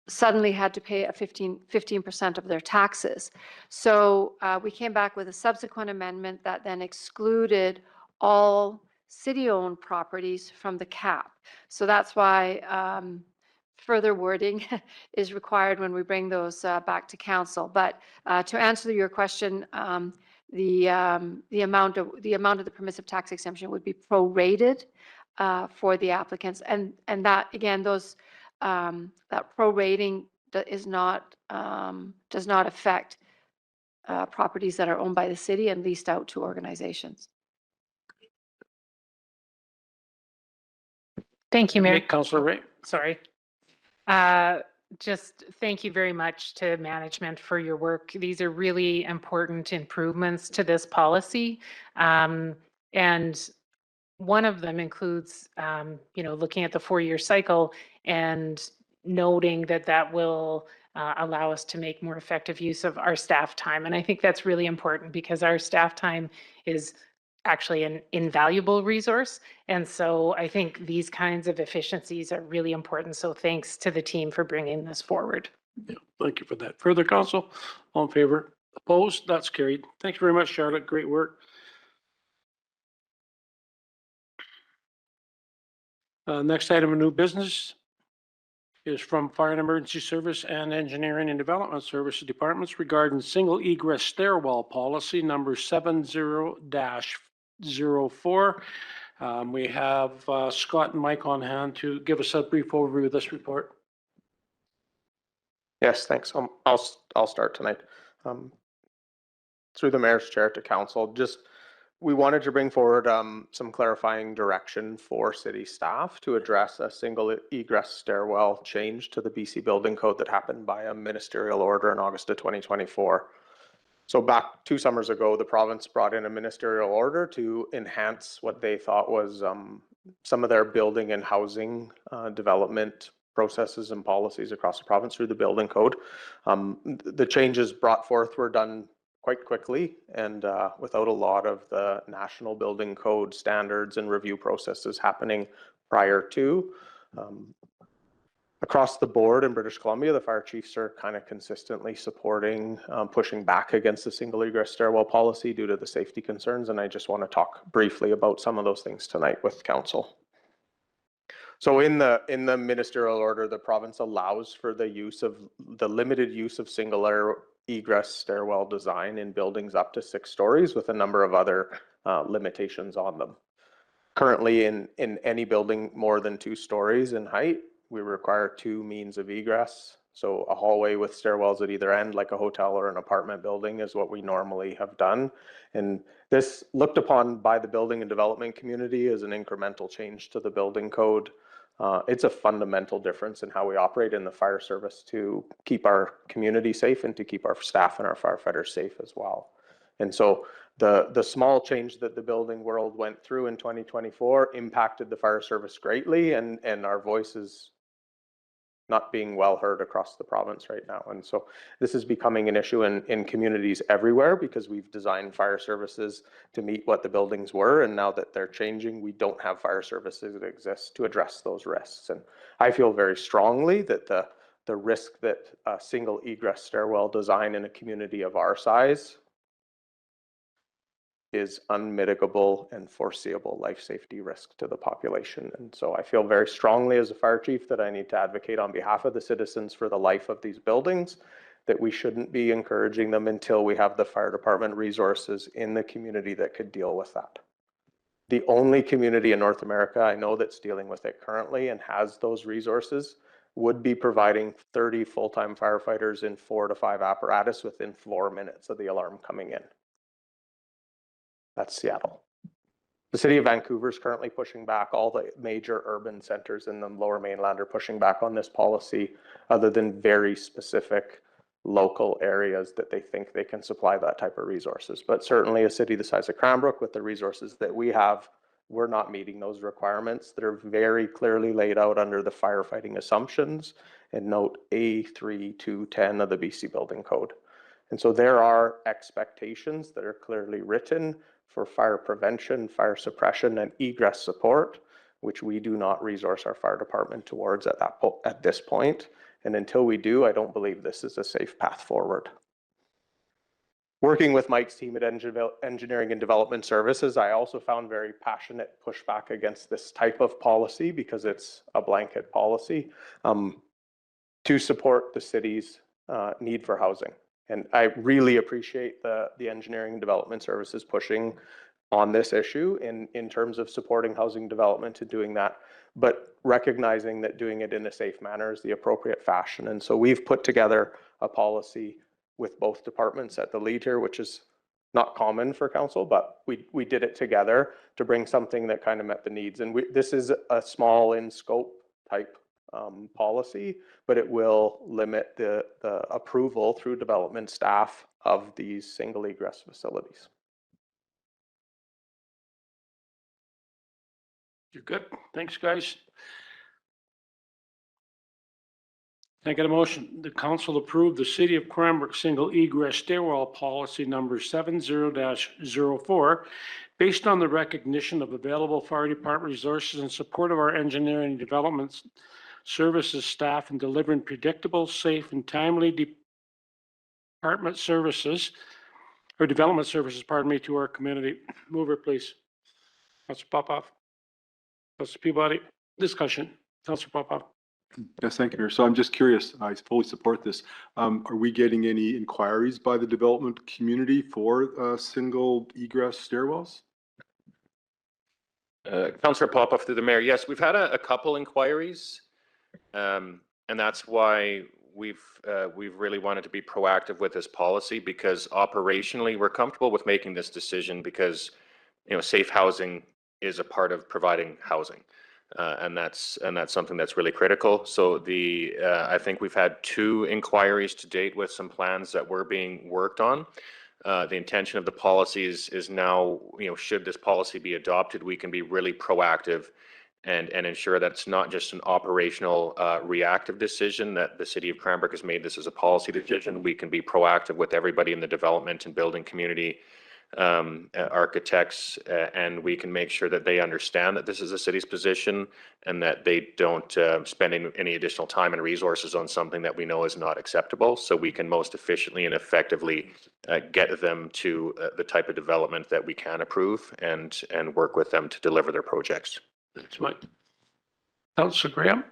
suddenly had to pay a 15% of their taxes. So we came back with a subsequent amendment that then excluded all city-owned properties from the cap. So that's why further wording is required when we bring those back to council. But to answer your question, the amount of the permissive tax exemption would be prorated for the applicants, and that again, those that prorating does not affect properties that are owned by the city and leased out to organizations. Thank you, Mayor. Councillor Ray. Sorry. Just thank you very much to management for your work. These are really important improvements to this policy. And one of them includes, looking at the 4-year cycle and noting that that will allow us to make more effective use of our staff time. And I think that's really important because our staff time is actually an invaluable resource. And so I think these kinds of efficiencies are really important. So thanks to the team for bringing this forward. Yeah, thank you for that. Further, council? All in favor? Opposed? That's carried. Thanks very much, Charlotte. Great work. Next item of new business is from Fire and Emergency Service and Engineering and Development Services Departments regarding single egress stairwell policy number 70-04. We have Scott and Mike on hand to give us a brief overview of this report. Yes, thanks. I'll start tonight. Through the mayor's chair to council, we wanted to bring forward some clarifying direction for city staff to address a single egress stairwell change to the BC Building Code that happened by a ministerial order in August of 2024. So back 2 summers ago, the province brought in a ministerial order to enhance what they thought was some of their building and housing development processes and policies across the province through the building code. The changes brought forth were done quite quickly and without a lot of the national building code standards and review processes happening prior to. Across the board in British Columbia, the fire chiefs are kind of consistently supporting, pushing back against the single egress stairwell policy due to the safety concerns. And I just want to talk briefly about some of those things tonight with council. So in the ministerial order, the province allows for the limited use of single egress stairwell design in buildings up to 6 stories with a number of other limitations on them. Currently in any building more than 2 stories in height, we require 2 means of egress. So a hallway with stairwells at either end, like a hotel or an apartment building, is what we normally have done. And this, looked upon by the building and development community, as an incremental change to the building code. It's a fundamental difference in how we operate in the fire service to keep our community safe and to keep our staff and our firefighters safe as well. And so the small change that the building world went through in 2024 impacted the fire service greatly, and our voice is not being well heard across the province right now. And so this is becoming an issue in communities everywhere because we've designed fire services to meet what the buildings were. And now that they're changing, we don't have fire services that exist to address those risks. And I feel very strongly that the risk that a single egress stairwell design in a community of our size is unmitigable and foreseeable life safety risk to the population. And so I feel very strongly as a fire chief that I need to advocate on behalf of the citizens for the life of these buildings, that we shouldn't be encouraging them until we have the fire department resources in the community that could deal with that. The only community in North America I know that's dealing with it currently and has those resources would be providing 30 full-time firefighters in 4 to 5 apparatus within 4 minutes of the alarm coming in. That's Seattle. The city of Vancouver is currently pushing back. All the major urban centers in the Lower Mainland are pushing back on this policy, other than very specific local areas that they think they can supply that type of resources. But certainly a city the size of Cranbrook, with the resources that we have, we're not meeting those requirements that are very clearly laid out under the firefighting assumptions in note A3210 of the BC Building Code. And so there are expectations that are clearly written for fire prevention, fire suppression, and egress support, which we do not resource our fire department towards at this point. And until we do, I don't believe this is a safe path forward. Working with Mike's team at Engineering and Development Services, I also found very passionate pushback against this type of policy because it's a blanket policy to support the city's need for housing. And I really appreciate the Engineering and Development Services pushing on this issue in terms of supporting housing development and doing that, but recognizing that doing it in a safe manner is the appropriate fashion. And so we've put together a policy with both departments at the lead here, which is not common for council, but we did it together to bring something that kind of met the needs. And this is a small in scope type policy, but it will limit the approval through development staff of these single egress facilities. You're good. Thanks, guys. Can I get a motion? The council approved the City of Cranbrook single egress stairwell policy number 70-04 based on the recognition of available fire department resources in support of our engineering development services staff in delivering predictable, safe, and timely development services, pardon me, to our community. Mover, please. Councilor Popoff. Councilor Peabody. Discussion. Councilor Popoff. Yes, thank you, Mayor. So I'm just curious, I fully support this. Are we getting any inquiries by the development community for single egress stairwells? Councillor Popoff through the mayor. Yes, we've had a couple inquiries, and that's why we've really wanted to be proactive with this policy, because operationally we're comfortable with making this decision because, you know, safe housing is a part of providing housing. And that's something that's really critical. So I think we've had 2 inquiries to date with some plans that were being worked on. The intention of the policy is now, you know, should this policy be adopted, we can be really proactive and ensure that it's not just an operational reactive decision that the City of Cranbrook has made this as a policy decision. We can be proactive with everybody in the development and building community, architects, and we can make sure that they understand that this is the city's position and that they don't spend any additional time and resources on something that we know is not acceptable, so we can most efficiently and effectively get them to the type of development that we can approve and work with them to deliver their projects. That's Mike. Councilor Graham.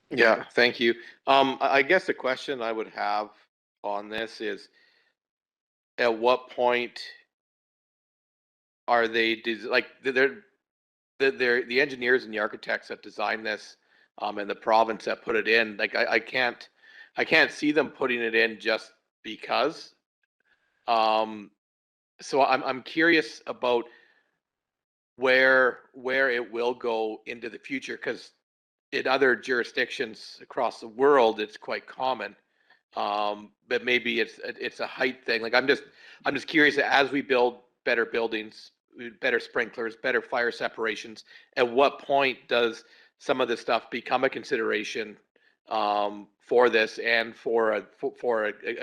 Yeah, thank you. I guess the question I would have on this is, at what point are they like the engineers and the architects that designed this, and the province that put it in? Like I can't see them putting it in just because. So I'm curious about where it will go into the future, because in other jurisdictions across the world it's quite common. But maybe it's a height thing. Like I'm just curious, as we build better buildings, better sprinklers, better fire separations, at what point does some of this stuff become a consideration for this and for a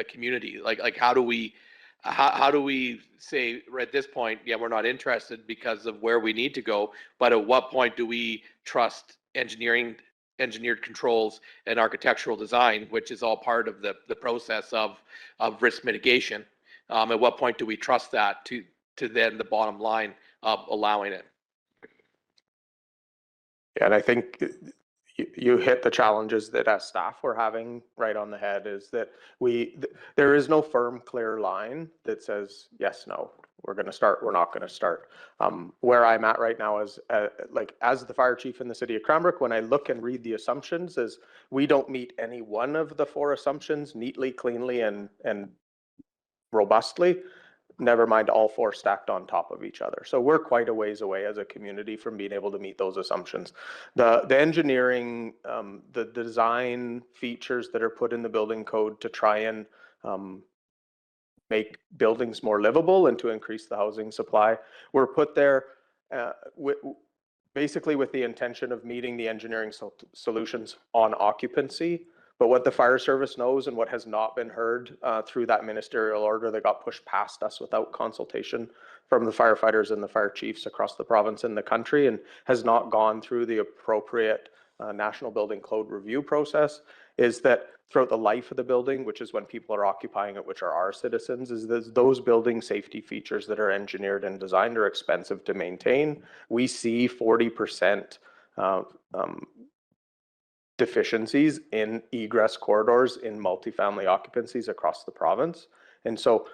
community? Like how do we say at this point, yeah, we're not interested because of where we need to go, but at what point do we trust engineered controls and architectural design, which is all part of the process of risk mitigation? At what point do we trust that to then the bottom line of allowing it? Yeah, and I think you hit the challenges that as staff we're having right on the head, is that there is no firm, clear line that says, yes, no, we're going to start, we're not going to start. Where I'm at right now is like, as the fire chief in the City of Cranbrook, when I look and read the assumptions, is we don't meet any one of the 4 assumptions neatly, cleanly, and robustly, never mind all 4 stacked on top of each other. So we're quite a ways away as a community from being able to meet those assumptions. The engineering, the design features that are put in the building code to try and make buildings more livable and to increase the housing supply were put there basically with the intention of meeting the engineering solutions on occupancy. But what the fire service knows, and what has not been heard through that ministerial order that got pushed past us without consultation from the firefighters and the fire chiefs across the province and the country, and has not gone through the appropriate National Building Code review process, is that throughout the life of the building, which is when people are occupying it, which are our citizens, is that those building safety features that are engineered and designed are expensive to maintain. We see 40% deficiencies in egress corridors in multifamily occupancies across the province. And so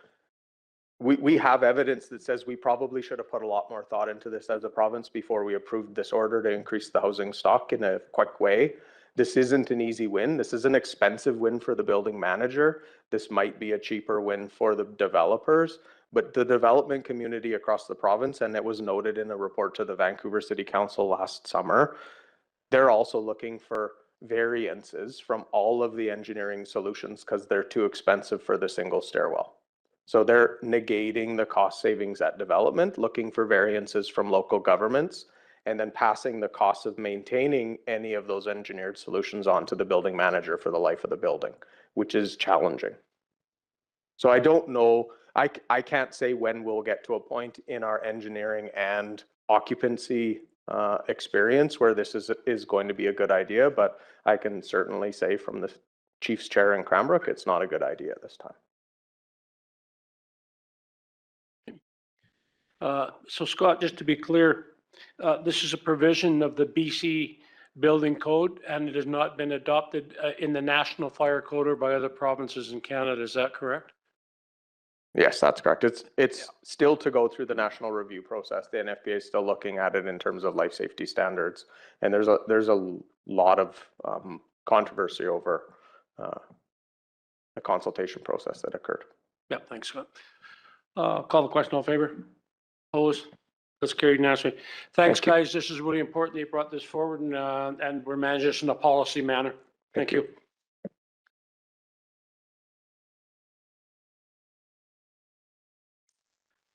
we have evidence that says we probably should have put a lot more thought into this as a province before we approved this order to increase the housing stock in a quick way. This isn't an easy win. This is an expensive win for the building manager. This might be a cheaper win for the developers, but the development community across the province, and it was noted in a report to the Vancouver City Council last summer, they're also looking for variances from all of the engineering solutions because they're too expensive for the single stairwell. So they're negating the cost savings at development, looking for variances from local governments, and then passing the cost of maintaining any of those engineered solutions on to the building manager for the life of the building, which is challenging. So I don't know, I can't say when we'll get to a point in our engineering and occupancy experience where this is going to be a good idea, but I can certainly say from the Chief's chair in Cranbrook, it's not a good idea at this time. So Scott, just to be clear, this is a provision of the BC Building Code, and it has not been adopted in the National Fire Code or by other provinces in Canada. Is that correct? Yes, that's correct. It's still to go through the national review process. The NFPA is still looking at it in terms of life safety standards, and there's a lot of controversy over the consultation process that occurred. Yeah, thanks, Scott. Call the question. All in favor? Opposed? That's carried unanimously. Thanks, guys. This is really important that you brought this forward, and we're managing this in a policy manner. Thank you.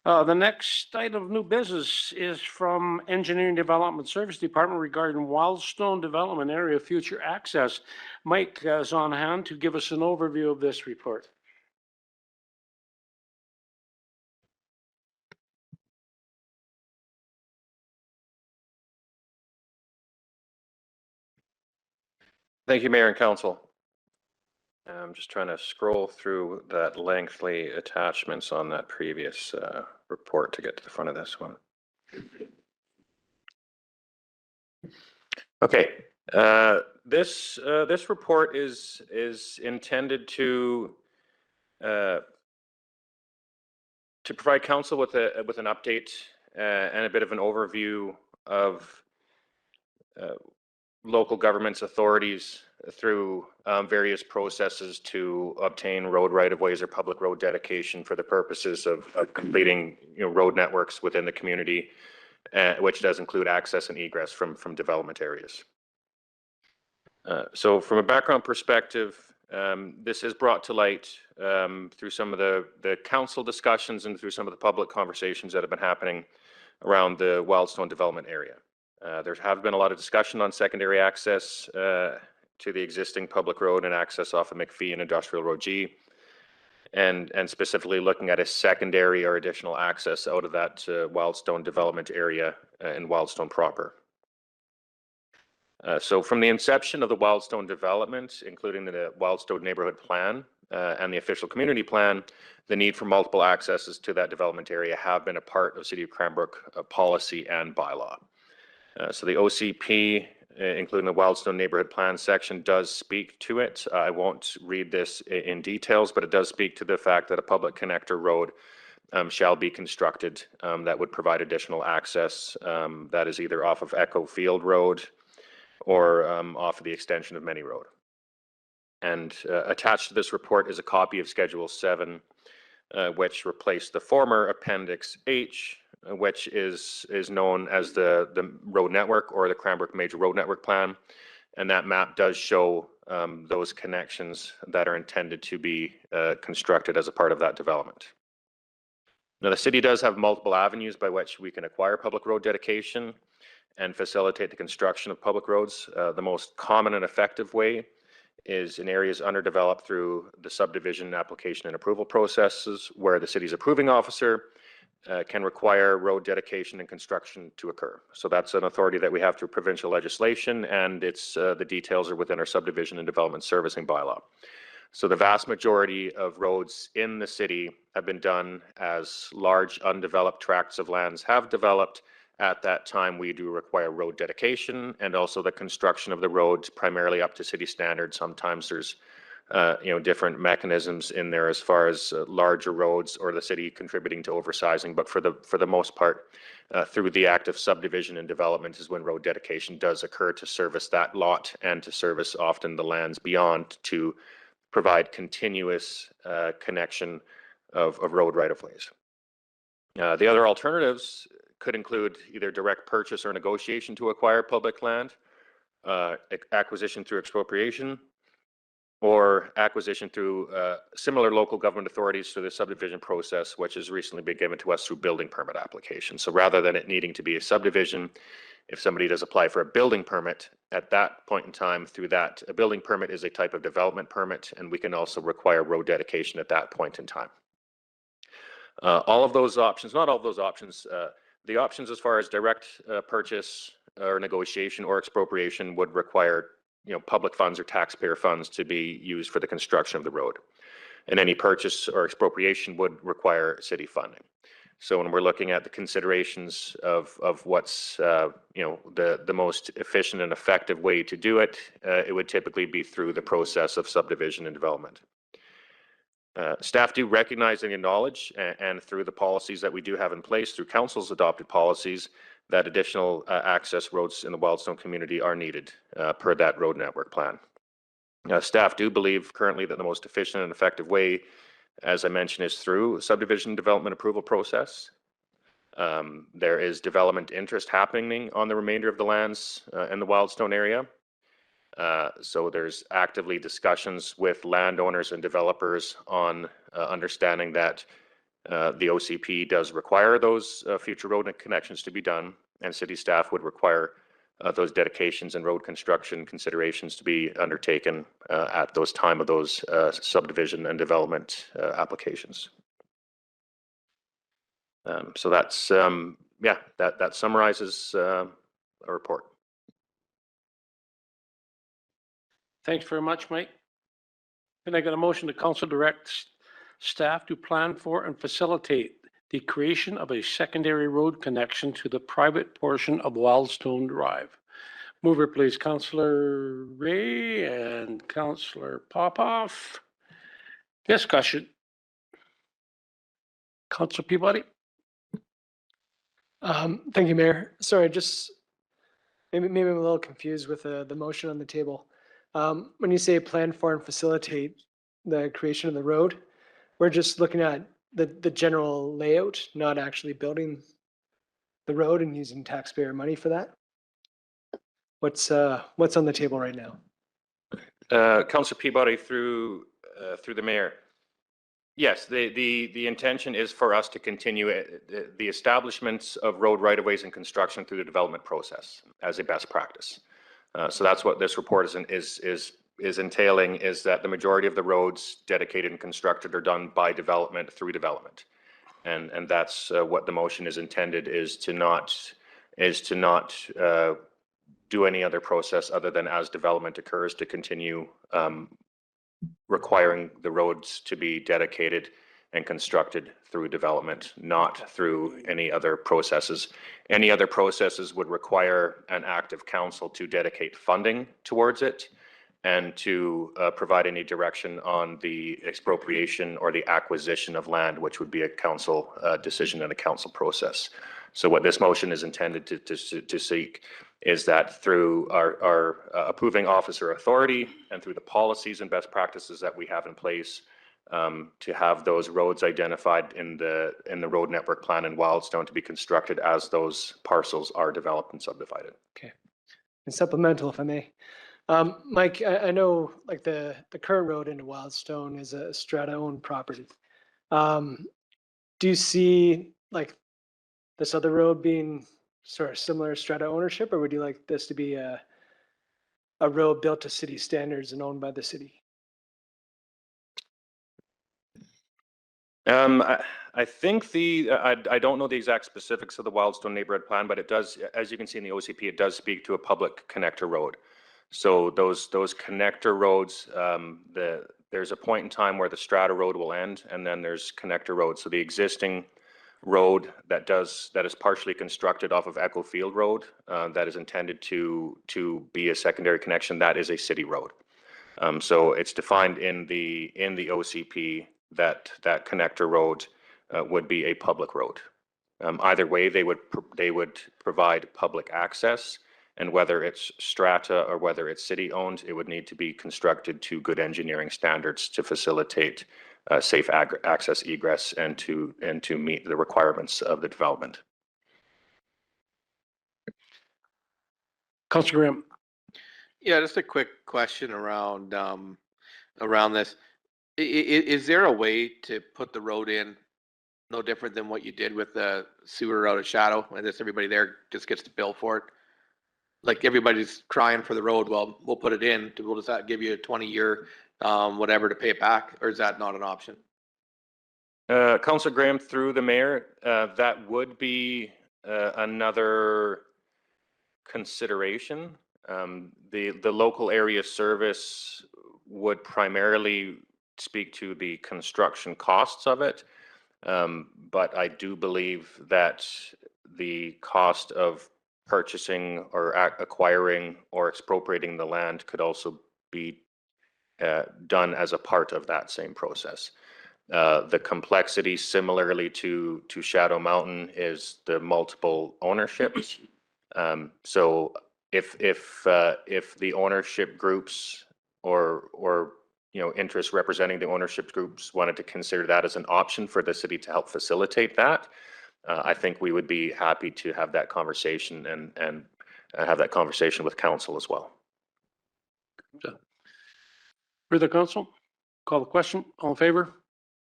The next item of new business is from Engineering Development Service Department regarding Wildstone Development Area Future Access. Mike is on hand to give us an overview of this report. Thank you, Mayor and Council. I'm just trying to scroll through that lengthy attachments on that previous report to get to the front of this one. Okay, this report is intended to provide council with an update and a bit of an overview of local governments, authorities through various processes to obtain road right-of-ways or public road dedication for the purposes of completing road networks within the community, which does include access and egress from development areas. So from a background perspective, this is brought to light through some of the council discussions and through some of the public conversations that have been happening around the Wildstone development area. There have been a lot of discussion on secondary access to the existing public road and access off of McPhee and Industrial Road G, and specifically looking at a secondary or additional access out of that Wildstone development area in Wildstone proper. So from the inception of the Wildstone development, including the Wildstone neighborhood plan and the official community plan, the need for multiple accesses to that development area have been a part of City of Cranbrook policy and bylaw. So the OCP, including the Wildstone neighborhood plan section, does speak to it. I won't read this in details, but it does speak to the fact that a public connector road shall be constructed that would provide additional access that is either off of Echo Field Road or off of the extension of Many Road. And attached to this report is a copy of Schedule 7, which replaced the former Appendix H, which is known as the road network or the Cranbrook Major Road Network Plan. And that map does show those connections that are intended to be constructed as a part of that development. Now, the city does have multiple avenues by which we can acquire public road dedication and facilitate the construction of public roads. The most common and effective way is in areas underdeveloped through the subdivision application and approval processes, where the city's approving officer can require road dedication and construction to occur. So that's an authority that we have through provincial legislation, and it's the details are within our subdivision and development servicing bylaw. So the vast majority of roads in the city have been done as large undeveloped tracts of lands have developed. At that time, we do require road dedication and also the construction of the roads primarily up to city standards. Sometimes there's different mechanisms in there as far as larger roads or the city contributing to oversizing. But for the most part, through the act of subdivision and development is when road dedication does occur to service that lot and to service often the lands beyond to provide continuous connection of road right-of-ways. The other alternatives could include either direct purchase or negotiation to acquire public land, acquisition through expropriation, or acquisition through similar local government authorities through the subdivision process, which has recently been given to us through building permit application. So rather than it needing to be a subdivision, if somebody does apply for a building permit, at that point in time, through that, a building permit is a type of development permit, and we can also require road dedication at that point in time. All of those options, not all of those options, the options as far as direct purchase or negotiation or expropriation would require public funds or taxpayer funds to be used for the construction of the road. And any purchase or expropriation would require city funding. So when we're looking at the considerations of what's the most efficient and effective way to do it, it would typically be through the process of subdivision and development. Staff do recognize and acknowledge, and through the policies that we do have in place, through council's adopted policies, that additional access roads in the Wildstone community are needed per that road network plan. Staff do believe currently that the most efficient and effective way, as I mentioned, is through subdivision development approval process. There is development interest happening on the remainder of the lands in the Wildstone area. So there's actively discussions with landowners and developers on understanding that the OCP does require those future road connections to be done, and city staff would require those dedications and road construction considerations to be undertaken at those time of those subdivision and development applications. So that's that summarizes a report. Thanks very much, Mike. And I got a motion to council direct staff to plan for and facilitate the creation of a secondary road connection to the private portion of Wildstone Drive. Mover, please, Councillor Ray and Councillor Popoff. Discussion. Councillor Peabody. Thank you, Mayor. Sorry, just maybe I'm a little confused with the motion on the table. When you say plan for and facilitate the creation of the road, we're just looking at the general layout, not actually building the road and using taxpayer money for that. What's on the table right now? Councillor Peabody, through the mayor. Yes, the intention is for us to continue the establishments of road right-of-ways and construction through the development process as a best practice. So that's what this report is entailing, is that the majority of the roads dedicated and constructed are done by development through development, and that's what the motion is intended, is to not do any other process other than as development occurs to continue requiring the roads to be dedicated and constructed through development, not through any other processes. Any other processes would require an act of council to dedicate funding towards it and to provide any direction on the expropriation or the acquisition of land, which would be a council decision and a council process. So what this motion is intended to seek is that through our approving officer authority and through the policies and best practices that we have in place, to have those roads identified in the road network plan in Wildstone to be constructed as those parcels are developed and subdivided. Okay. And supplemental, if I may. Mike, I know like the current road into Wildstone is a Strata-owned property. Do you see like this other road being sort of similar Strata ownership, or would you like this to be a road built to city standards and owned by the city? I think I don't know the exact specifics of the Wildstone neighborhood plan, but it does, as you can see in the OCP, it does speak to a public connector road. So those connector roads, there's a point in time where the Strata Road will end, and then there's connector roads. So the existing road that is partially constructed off of Echo Field Road, that is intended to be a secondary connection, that is a city road. So it's defined in the OCP that connector road would be a public road. Either way, they would provide public access, and whether it's strata or whether it's city owned, it would need to be constructed to good engineering standards to facilitate safe access egress and to meet the requirements of the development. Councilor Graham. Yeah, just a quick question around this. Is there a way to put the road in no different than what you did with the sewer out of Shadow, and just everybody there just gets to bill for it? Like everybody's crying for the road, well, we'll put it in, we'll just give you a 20-year whatever to pay it back, or is that not an option? Councilor Graham, through the mayor, that would be another consideration. The local area service would primarily speak to the construction costs of it, but I do believe that the cost of purchasing or acquiring or expropriating the land could also be done as a part of that same process. The complexity, similarly to Shadow Mountain, is the multiple ownerships. So if the ownership groups or interests representing the ownership groups wanted to consider that as an option for the city to help facilitate that, I think we would be happy to have that conversation and have that conversation with council as well. Further council? Call the question. All in favor?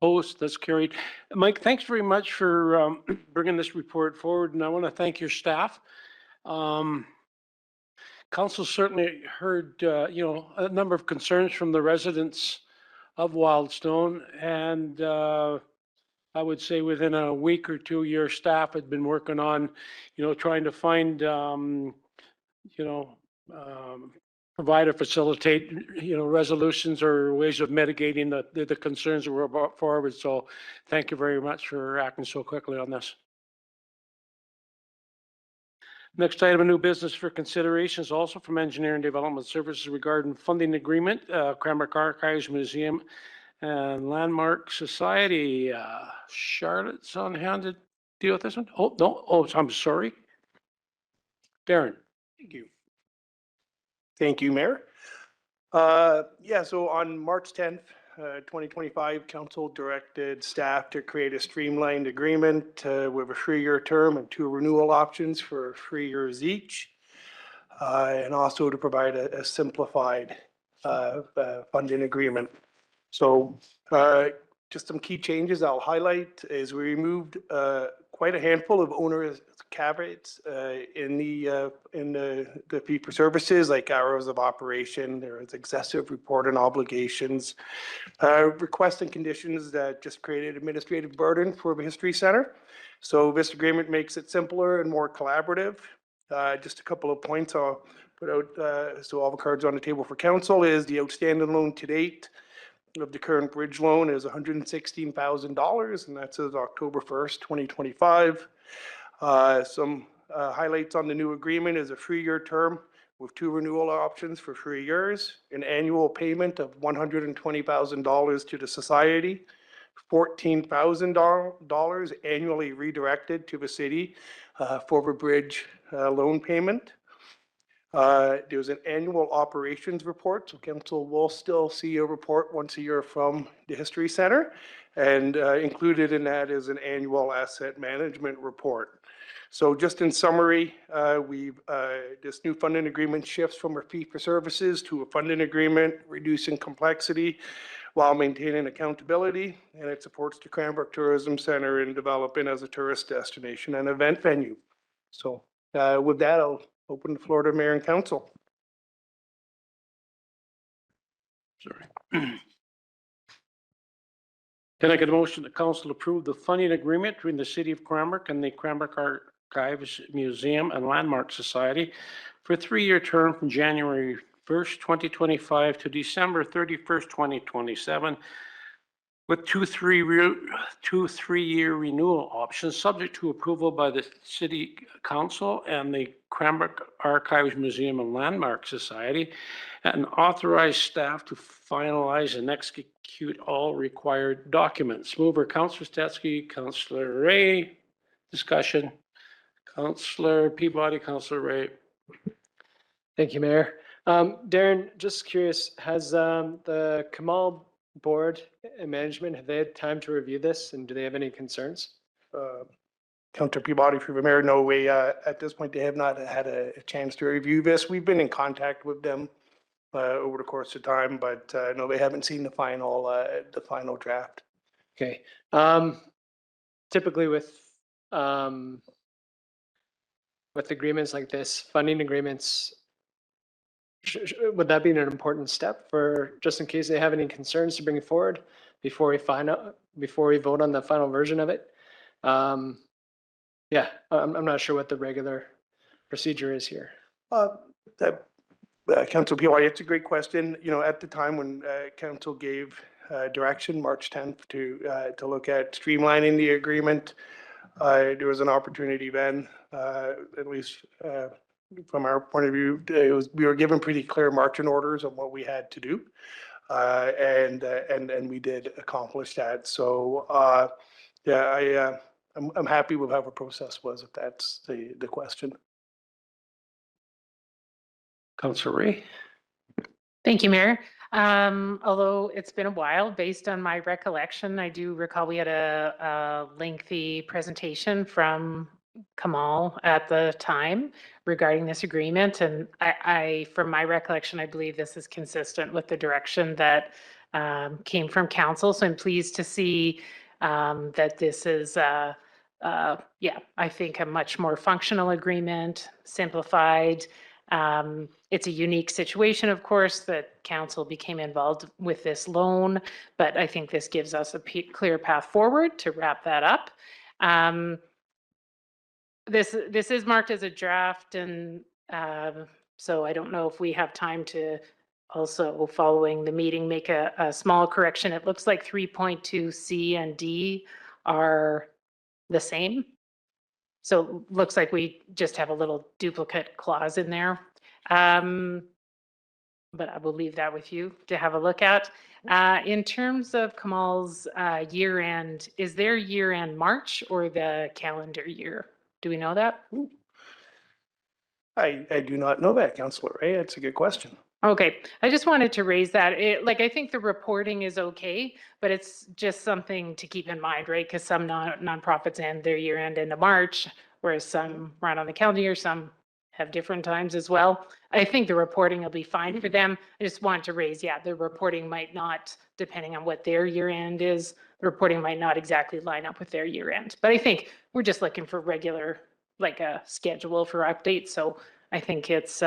Opposed? That's carried. Mike, thanks very much for bringing this report forward, and I want to thank your staff. Council certainly heard, a number of concerns from the residents of Wildstone, and I would say within a week or two, your staff had been working on, trying to find, provide or facilitate, resolutions or ways of mitigating the concerns that were brought forward. So thank you very much for acting so quickly on this. Next item of new business for consideration is also from Engineering Development Services regarding funding agreement, Cranbrook Archives Museum and Landmark Society. Charlotte's on hand to deal with this one. Oh, no. Oh, I'm sorry. Darren. Thank you. Thank you, Mayor. So on March 10th, 2025, Council directed staff to create a streamlined agreement with a 3-year term and 2 renewal options for 3 years each, and also to provide a simplified funding agreement. So just some key changes I'll highlight is we removed quite a handful of onerous caveats in the fee for services, like hours of operation. There is excessive reporting obligations, requests and conditions that just created administrative burden for the History Center. So this agreement makes it simpler and more collaborative. Just a couple of points I'll put out, so all the cards on the table for council is the outstanding loan to date of the current bridge loan is $116,000, and that's as October 1st, 2025. Some highlights on the new agreement is a 3-year term with 2 renewal options for 3 years, an annual payment of $120,000 to the society, $14,000 annually redirected to the city for the bridge loan payment. There's an annual operations report, so council will still see a report once a year from the History Center, and included in that is an annual asset management report. So just in summary, this new funding agreement shifts from a fee for services to a funding agreement, reducing complexity while maintaining accountability, and it supports the Cranbrook Tourism Center in developing as a tourist destination and event venue. So with that, I'll open the floor to Mayor and Council. Sorry. Can I get a motion that council approve the funding agreement between the city of Cranbrook and the Cranbrook Archives Museum and Landmark Society for a 3-year term from January 1st, 2025 to December 31st, 2027, with two 3-year renewal options, subject to approval by the city council and the Cranbrook Archives Museum and Landmark Society, and authorize staff to finalize and execute all required documents. Mover, Councillor Stetsky, Councillor Ray. Discussion. Councillor Peabody, Councillor Ray. Thank you, Mayor. Darren, just curious, has the Kamal board and management, have they had time to review this, and do they have any concerns? Councillor Peabody, through the mayor, no way, at this point, they have not had a chance to review this. We've been in contact with them over the course of time, but no, they haven't seen the final draft. Okay. Typically with agreements like this, funding agreements, would that be an important step for, just in case they have any concerns, to bring it forward before we vote on the final version of it? Yeah, I'm not sure what the regular procedure is here. Council Peabody, it's a great question. You know, at the time when council gave direction, March 10th, to look at streamlining the agreement, there was an opportunity then, at least from our point of view, we were given pretty clear marching orders on what we had to do, and we did accomplish that. So yeah, I'm happy with how the process was, if that's the question. Councillor Ray. Thank you, Mayor. Although it's been a while, based on my recollection, I do recall we had a lengthy presentation from Kamal at the time regarding this agreement. And I, from my recollection, I believe this is consistent with the direction that came from council. So I'm pleased to see that this is, yeah, I think a much more functional agreement, simplified. It's a unique situation, of course, that council became involved with this loan, but I think this gives us a clear path forward to wrap that up. This is marked as a draft, and so I don't know if we have time to also, following the meeting, make a small correction. It looks like 3.2 C and D are the same. So it looks like we just have a little duplicate clause in there. But I will leave that with you to have a look at. In terms of Kamal's year end, is their year end March or the calendar year? Do we know that? I do not know that, Councillor Ray. That's a good question. Okay, I just wanted to raise that. Like, I think the reporting is okay, but it's just something to keep in mind, right? Because some nonprofits end their year end into March, whereas some run on the calendar year, some have different times as well. I think the reporting will be fine for them. I just want to raise, yeah, the reporting might not, depending on what their year end is, the reporting might not exactly line up with their year end. But I think we're just looking for regular, like a schedule for updates. So I think it's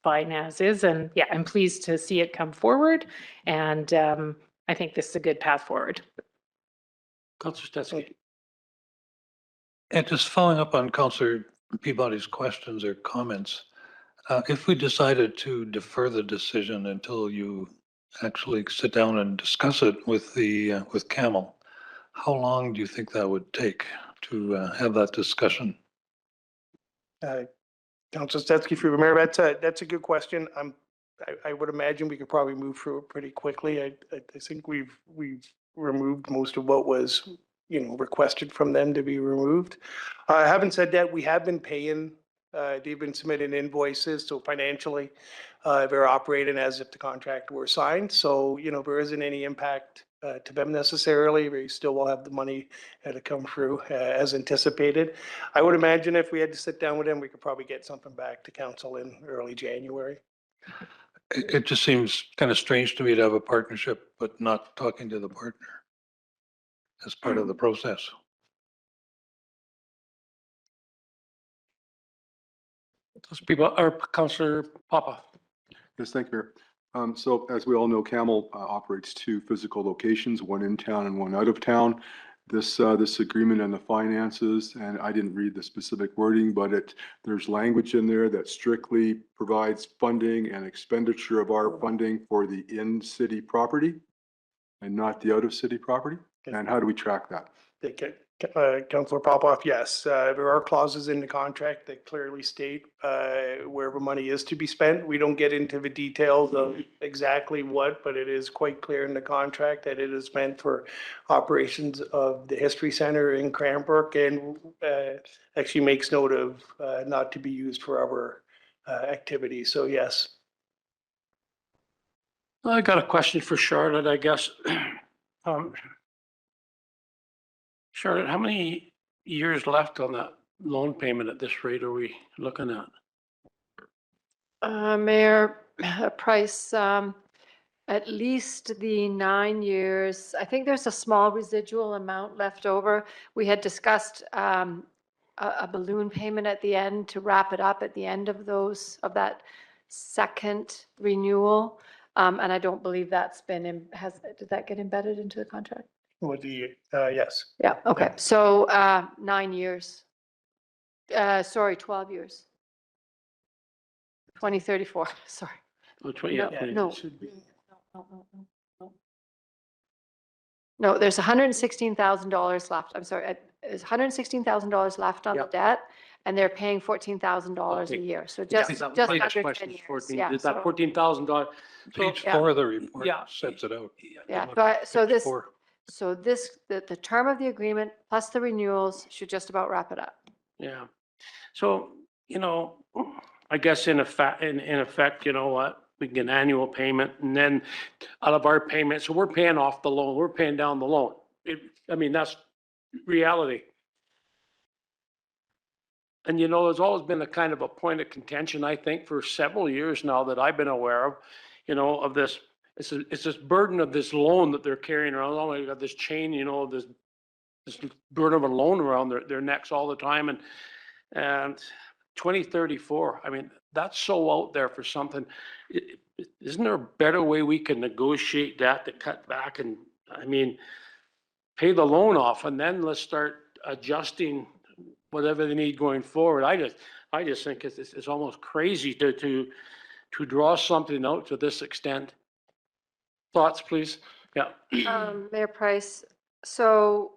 fine as is. And yeah, I'm pleased to see it come forward. And I think this is a good path forward. Councillor Stetsky. And just following up on Councillor Peabody's questions or comments, if we decided to defer the decision until you actually sit down and discuss it with with CAML, how long do you think that would take to have that discussion? Councillor Stetsky, through the mayor, that's a good question. I would imagine we could probably move through it pretty quickly. I think we've removed most of what was, you know, requested from them to be removed. Having said that, we have been paying, they've been submitting invoices, so financially, they're operating as if the contract were signed. So, you know, there isn't any impact to them necessarily. We still will have the money to come through as anticipated. I would imagine if we had to sit down with them, we could probably get something back to council in early January. It just seems kind of strange to me to have a partnership, but not talking to the partner as part of the process. Those people, or Councillor Papa. Yes, thank you, Mayor. So as we all know, Camel operates 2 physical locations, one in town and one out of town. This agreement and the finances, and I didn't read the specific wording, but there's language in there that strictly provides funding and expenditure of our funding for the in-city property and not the out-of-city property. And how do we track that? Councillor Popoff, yes, there are clauses in the contract that clearly state wherever money is to be spent. We don't get into the details of exactly what, but it is quite clear in the contract that it is meant for operations of the History Center in Cranbrook, and actually makes note of not to be used for other activities. So yes. I got a question for Charlotte, I guess. Charlotte, how many years left on that loan payment at this rate are we looking at? Mayor Price, at least the 9 years. I think there's a small residual amount left over. We had discussed a balloon payment at the end to wrap it up at the end of that second renewal. And I don't believe that's been, did that get embedded into the contract? With the, yes. Yeah, okay. So 9 years. Sorry, 12 years. 2034, sorry. Oh, yeah. No. No, there's $116,000 left. I'm sorry, there's $116,000 left on the Yep. debt, and they're paying $14,000 a Okay. year. So Yeah, just that was my under next 10 question, years. 14. Yeah, Is that so- $14,000? Page yeah. 4 of the report Yeah. sets it out. Yeah, Page so this, 4. so this, the term of the agreement plus the renewals should just about wrap it up. Yeah. So, I guess in effect, you know what, we get an annual payment and then out of our payment, so we're paying off the loan, we're paying down the loan. That's reality. And there's always been a kind of a point of contention, I think, for several years now that I've been aware of, of this, it's this burden of this loan that they're carrying around. Oh, they got this chain, this burden of a loan around their necks all the time. And 2034, that's so out there for something. Isn't there a better way we can negotiate that to cut back and, pay the loan off and then let's start adjusting whatever they need going forward? I just think it's almost crazy to draw something out to this extent. Thoughts, please? Yeah. Mayor Price, so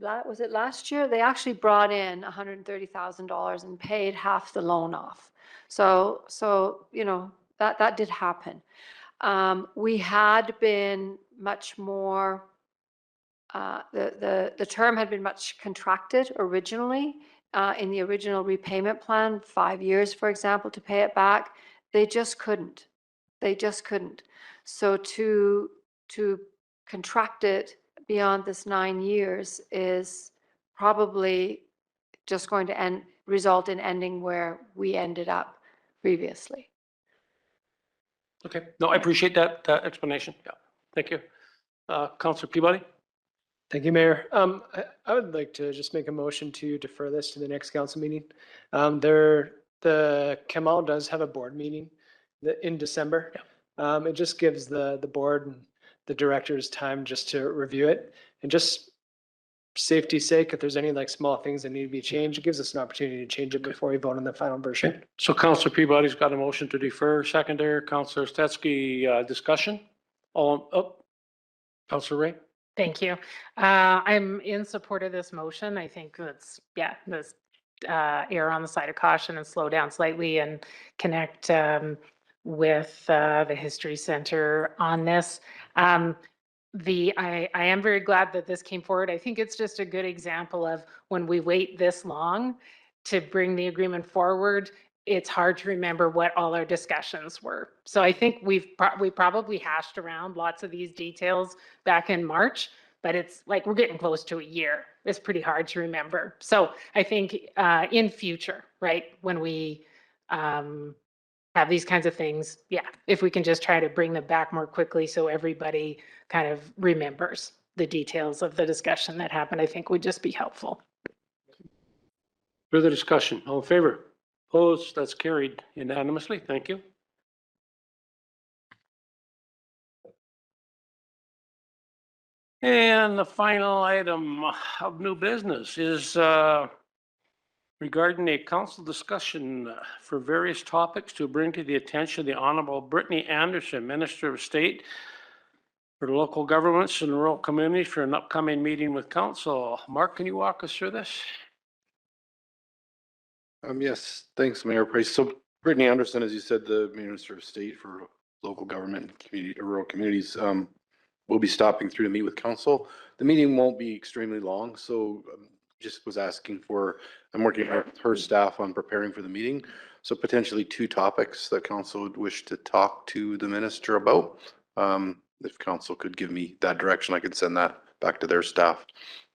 was it last year? They actually brought in $130,000 and paid half the loan off. So that did happen. We had been much more, the term had been much contracted originally in the original repayment plan, 5 years, for example, to pay it back. They just couldn't. So to contract it beyond this 9 years is probably just going to result in ending where we ended up previously. Okay. No, I appreciate that explanation. Yeah. Thank you. Councillor Peabody? Thank you, Mayor. I would like to just make a motion to defer this to the next council meeting. The Camel does have a board meeting in December. It just gives the board and the directors time just to review it, and just safety's sake, if there's any small things that need to be changed, it gives us an opportunity to change it before we vote on the final version. So Councillor Peabody's got a motion to defer. Seconder, Councillor Stetsky, discussion? Councillor Ray? Thank you. I'm in support of this motion. I think let's err on the side of caution and slow down slightly and connect with the History Center on this. I am very glad that this came forward. I think it's just a good example of when we wait this long to bring the agreement forward, it's hard to remember what all our discussions were. So I think we probably hashed around lots of these details back in March, but it's like we're getting close to a year. It's pretty hard to remember. So I think in future, right, when we have these kinds of things, if we can just try to bring them back more quickly so everybody kind of remembers the details of the discussion that happened, I think would just be helpful. Further discussion? All in favor? Opposed? That's carried unanimously. Thank you. And the final item of new business is regarding a council discussion for various topics to bring to the attention of the Honorable Brittany Anderson, Minister of State for local governments and rural communities for an upcoming meeting with council. Mark, can you walk us through this? Yes, thanks, Mayor Price. So Brittany Anderson, as you said, the Minister of State for local government and community, rural communities, will be stopping through to meet with council. The meeting won't be extremely long, so just was asking for, I'm working with her staff on preparing for the meeting. So potentially 2 topics that council would wish to talk to the minister about. If council could give me that direction, I could send that back to their staff,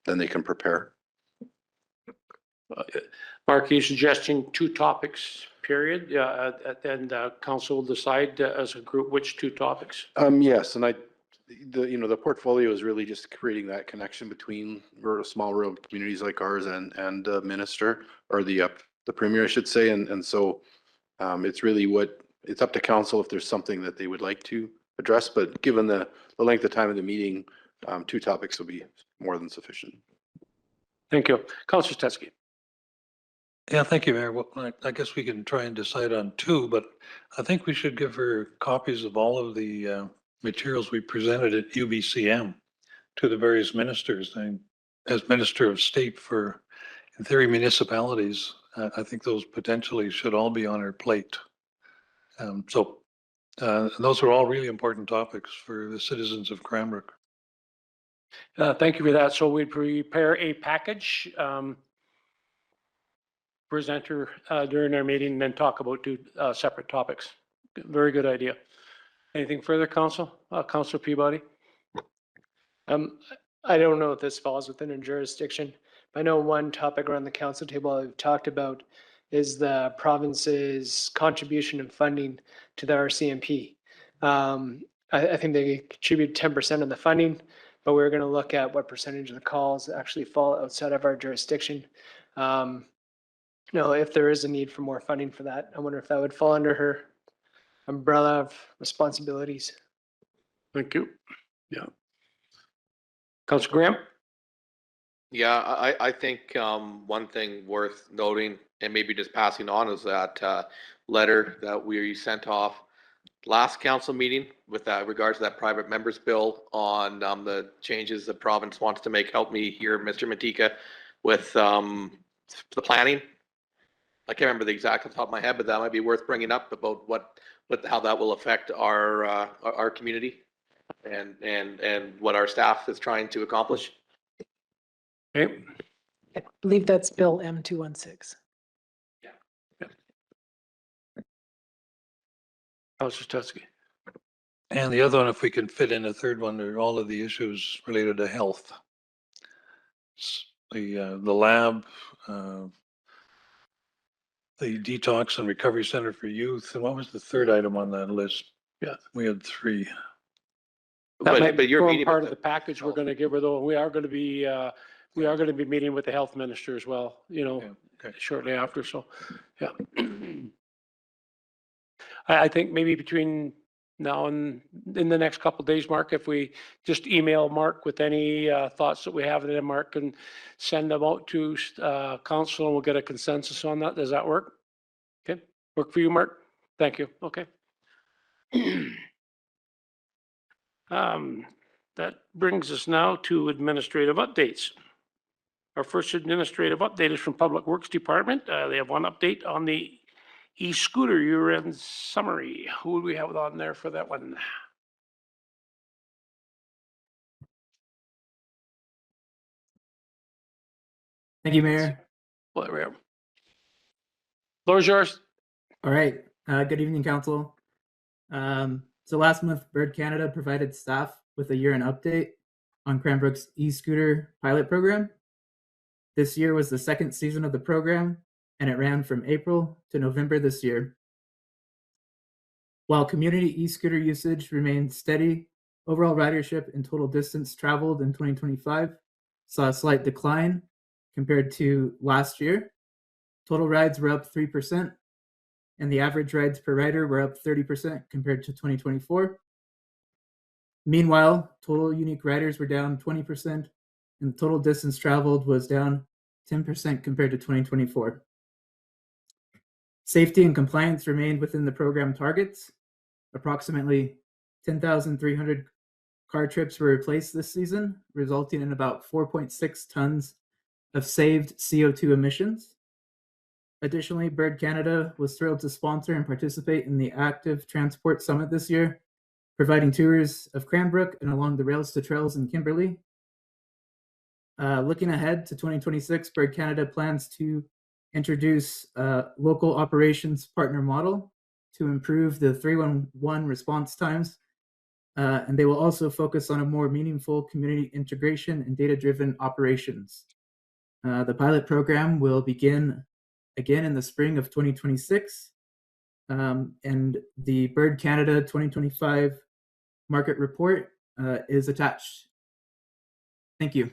then they can prepare. Mark, are you suggesting 2 topics, period? And council will decide as a group which 2 topics? Yes, and the portfolio is really just creating that connection between small rural communities like ours and minister, or the premier, I should say. And so it's really it's up to council if there's something that they would like to address, but given the length of time of the meeting, 2 topics will be more than sufficient. Thank you. Councilor Teske. Yeah, thank you, Mayor. Well, I guess we can try and decide on 2, but I think we should give her copies of all of the materials we presented at UBCM to the various ministers. And as Minister of State for, in theory, municipalities, I think those potentially should all be on her plate. So those are all really important topics for the citizens of Cranbrook. Thank you for that. So we prepare a package, presenter during our meeting, and then talk about 2 separate topics. Very good idea. Anything further, Council? Councilor Peabody? I don't know if this falls within a jurisdiction, but I know one topic around the council table I've talked about is the province's contribution of funding to the RCMP. I think they contribute 10% of the funding, but we're going to look at what percentage of the calls actually fall outside of our jurisdiction. If there is a need for more funding for that, I wonder if that would fall under her umbrella of responsibilities. Thank you. Yeah. Councilor Graham? Yeah, I think one thing worth noting and maybe just passing on is that letter that we sent off last council meeting with regards to that private members bill on the changes the province wants to make. Help me here, Mr. Matika, with the planning. I can't remember the exact off the top of my head, but that might be worth bringing up about how that will affect our community and what our staff is trying to accomplish. Okay. I believe that's Bill M216. Councilor Teske. And the other one, if we can fit in a third one, are all of the issues related to health. The lab, the detox and recovery center for youth, and what was the third item on that list? Yeah, we had 3. That might But you're form meeting part with of the package we're going to give her, though. We are going to be meeting with the health minister as well, shortly after. So, yeah. I think maybe between now and in the next couple of days, Mark, if we just email Mark with any thoughts that we have, and then Mark can send them out to council, and we'll get a consensus on that. Does that work? Okay. Work for you, Mark? Thank you. Okay. That brings us now to administrative updates. Our first administrative update is from Public Works Department. They have one update on the e-scooter year-end summary. Who would we have on there for that one? Thank you, Mayor. Floor is yours. All right. Good evening, Council. So last month, Bird Canada provided staff with a year-end update on Cranbrook's e-scooter pilot program. This year was the 2nd season of the program, and it ran from April to November this year. While community e-scooter usage remained steady, overall ridership and total distance traveled in 2025 saw a slight decline compared to last year. Total rides were up 3%, and the average rides per rider were up 30% compared to 2024. Meanwhile, total unique riders were down 20%, and total distance traveled was down 10% compared to 2024. Safety and compliance remained within the program targets. Approximately 10,300 car trips were replaced this season, resulting in about 4.6 tons of saved CO2 emissions. Additionally, Bird Canada was thrilled to sponsor and participate in the Active Transport Summit this year, providing tours of Cranbrook and along the Rails to Trails in Kimberley. Looking ahead to 2026, Bird Canada plans to introduce a local operations partner model to improve the 311 response times, and they will also focus on a more meaningful community integration and data-driven operations. The pilot program will begin again in the spring of 2026, and the Bird Canada 2025 market report is attached. Thank you.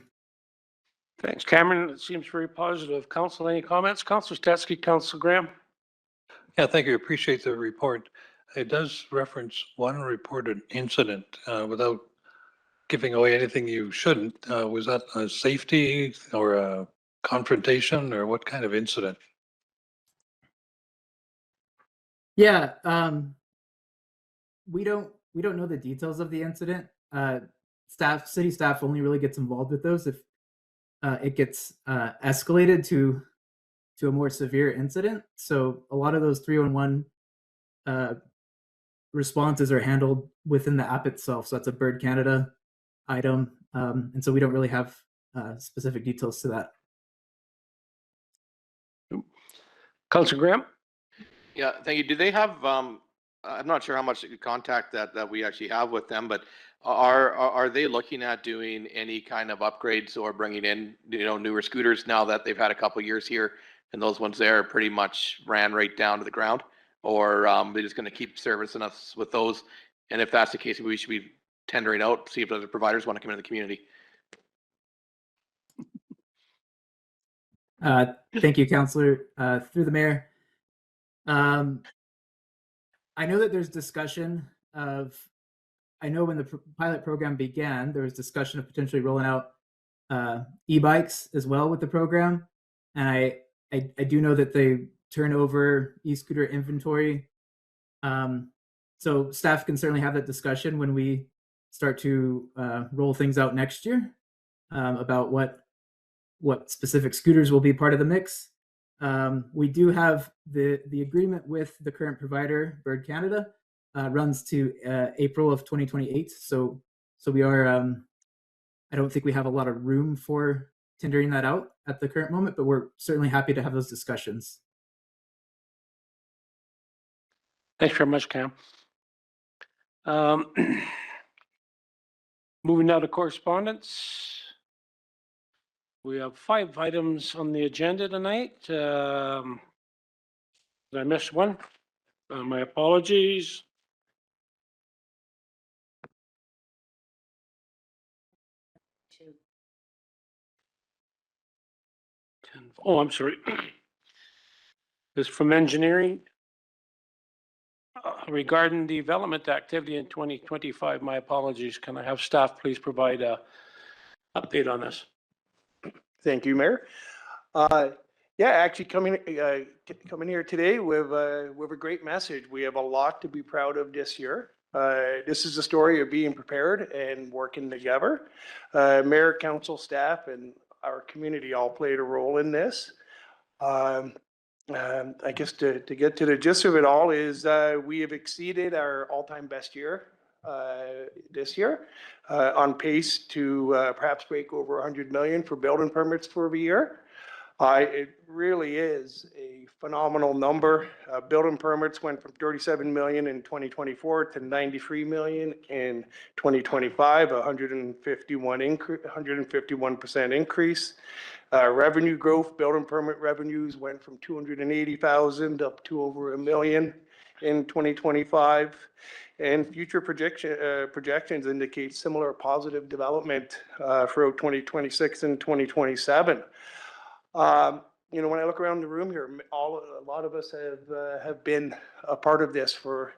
Thanks, Cameron. It seems very positive. Council, any comments? Councilor Stetsky, Councilor Graham? Yeah, thank you. Appreciate the report. It does reference one reported incident without giving away anything you shouldn't. Was that a safety or a confrontation, or what kind of incident? Yeah, we don't know the details of the incident. City staff only really gets involved with those if it gets escalated to a more severe incident. So a lot of those 311 responses are handled within the app itself. So that's a Bird Canada item, and so we don't really have specific details to that. Councilor Graham? Yeah, thank you. Do they have, I'm not sure how much contact that we actually have with them, but are they looking at doing any kind of upgrades or bringing in, newer scooters now that they've had a couple of years here and those ones there pretty much ran right down to the ground? Or they're just going to keep servicing us with those? And if that's the case, we should be tendering out, see if other providers want to come into the community. Thank you, Councillor. Through the mayor. I know that there's discussion of, I know when the pilot program began, there was discussion of potentially rolling out e-bikes as well with the program. And I do know that they turn over e-scooter inventory. So staff can certainly have that discussion when we start to roll things out next year about what specific scooters will be part of the mix. We do have the agreement with the current provider, Bird Canada, runs to April of 2028. So we are, I don't think we have a lot of room for tendering that out at the current moment, but we're certainly happy to have those discussions. Thanks very much, Cam. Moving now to correspondence. We have 5 items on the agenda tonight. Did I miss one? My apologies. Oh, I'm sorry. This is from engineering. Regarding development activity in 2025, my apologies. Can I have staff please provide a update on this? Thank you, Mayor. Yeah, actually coming here today with a great message. We have a lot to be proud of this year. This is a story of being prepared and working together. Mayor, council, staff, and our community all played a role in this. I guess to get to the gist of it all is we have exceeded our all-time best year this year, on pace to perhaps break over 100 million for building permits for the year. It really is a phenomenal number. Building permits went from 37 million in 2024 to 93 million in 2025, 151% increase. Revenue growth, building permit revenues went from 280,000 up to over $1 million in 2025. And future projections indicate similar positive development throughout 2026 and 2027. When I look around the room here, a lot of us have been a part of this for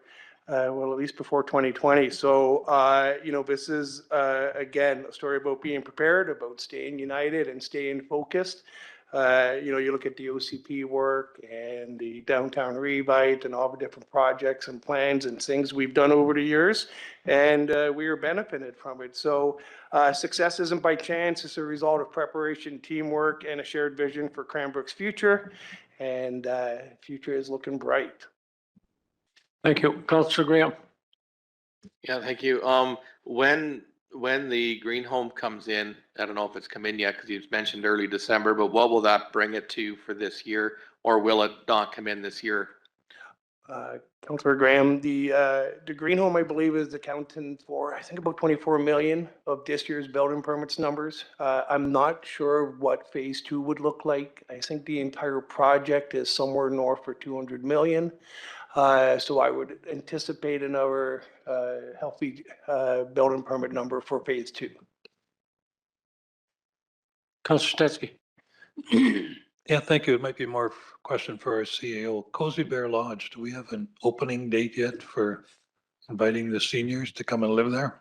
well, at least before 2020. So, this is, again, a story about being prepared, about staying united and staying focused. You look at the OCP work and the downtown revite and all the different projects and plans and things we've done over the years, and we are benefited from it. So success isn't by chance. It's a result of preparation, teamwork, and a shared vision for Cranbrook's future, and future is looking bright. Thank you. Councillor Graham. Yeah, thank you. When the green home comes in, I don't know if it's come in yet because you mentioned early December, but what will that bring it to for this year, or will it not come in this year? Councillor Graham, the green home, I believe, is accounting for, I think, about 24 million of this year's building permits numbers. I'm not sure what phase 2 would look like. I think the entire project is somewhere north for 200 million. So I would anticipate another healthy building permit number for phase 2. Councillor Stetsky. Yeah, thank you. It might be more of a question for our CAO. Cozy Bear Lodge, do we have an opening date yet for inviting the seniors to come and live there?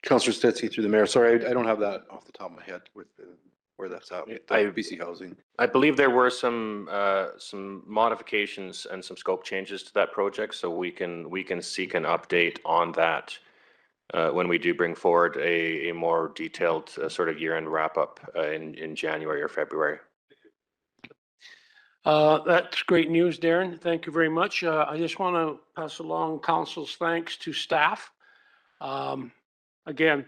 Councillor Stetsky through the mayor. Sorry, I don't have that off the top of my head with where that's at. BC Housing. I believe there were some modifications and some scope changes to that project, so we can seek an update on that when we do bring forward a more detailed sort of year-end wrap-up in January or February. That's great news, Darren. Thank you very much. I just want to pass along council's thanks to staff. Again,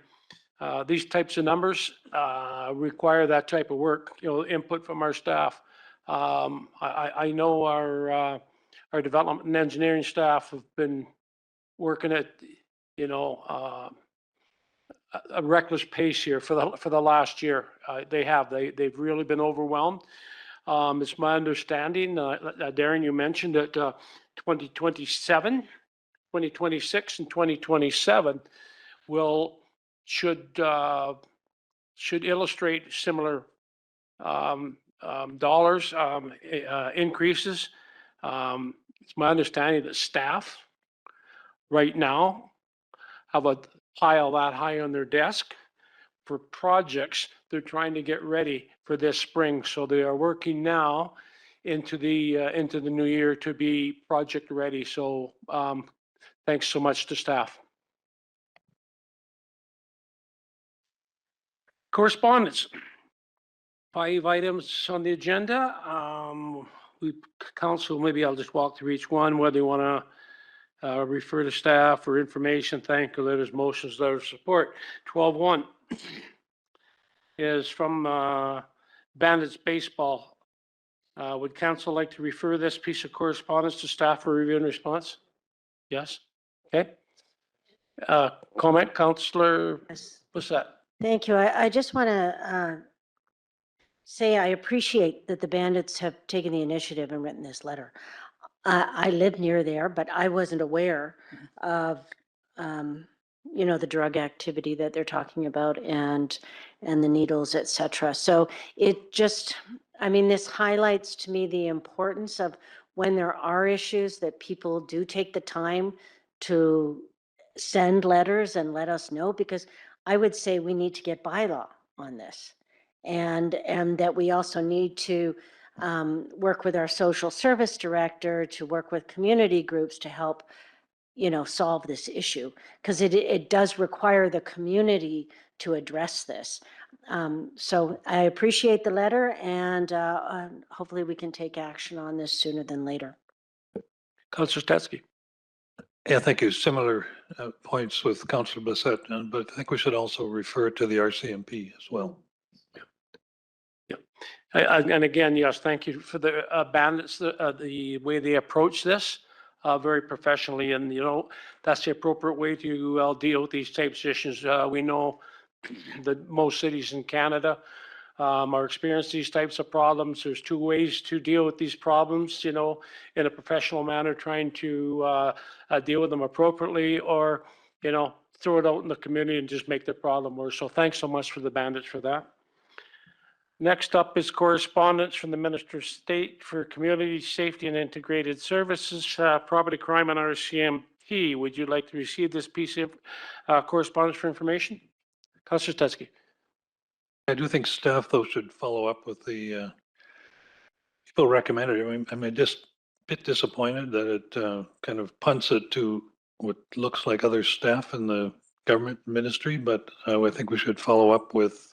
these types of numbers require that type of work, input from our staff. I know our development and engineering staff have been working at, a reckless pace here for the last year. They've really been overwhelmed. It's my understanding, Darren, you mentioned that 2027, 2026, and 2027 should illustrate similar dollars increases. It's my understanding that staff right now have a pile that high on their desk for projects they're trying to get ready for this spring. So they are working now into the new year to be project ready. So thanks so much to staff. Correspondence. 5 items on the agenda. Council, maybe I'll just walk through each one, whether you want to refer to staff for information, thank you letters, motions, letters of support. 12.1 is from Bandits Baseball. Would council like to refer this piece of correspondence to staff for review and response? Yes. Okay. Comment, Councillor? Yes. What's that? Thank you. I just want to say I appreciate that the Bandits have taken the initiative and written this letter. I live near there, but I wasn't aware of, the drug activity that they're talking about and the needles, et cetera. So it just, this highlights to me the importance of when there are issues that people do take the time to send letters and let us know, because I would say we need to get bylaw on this, and that we also need to work with our social service director, to work with community groups to help, solve this issue, because it does require the community to address this. So I appreciate the letter, and hopefully we can take action on this sooner than later. Councillor Stetsky. Yeah, thank you. Similar points with Councillor Bissett, but I think we should also refer to the RCMP as well. Yeah. And again, yes, thank you for the Bandits, the way they approach this very professionally, and that's the appropriate way to deal with these types of issues. We know that most cities in Canada are experiencing these types of problems. There's 2 ways to deal with these problems, in a professional manner, trying to deal with them appropriately, or, throw it out in the community and just make the problem worse. So thanks so much for the Bandits for that. Next up is correspondence from the Minister of State for Community Safety and Integrated Services, Property Crime and RCMP. Would you like to receive this piece of correspondence for information? Councillor Tetzke. I do think staff though should follow up with the people recommended. I'm just a bit disappointed that it kind of punts it to what looks like other staff in the government ministry, but I think we should follow up with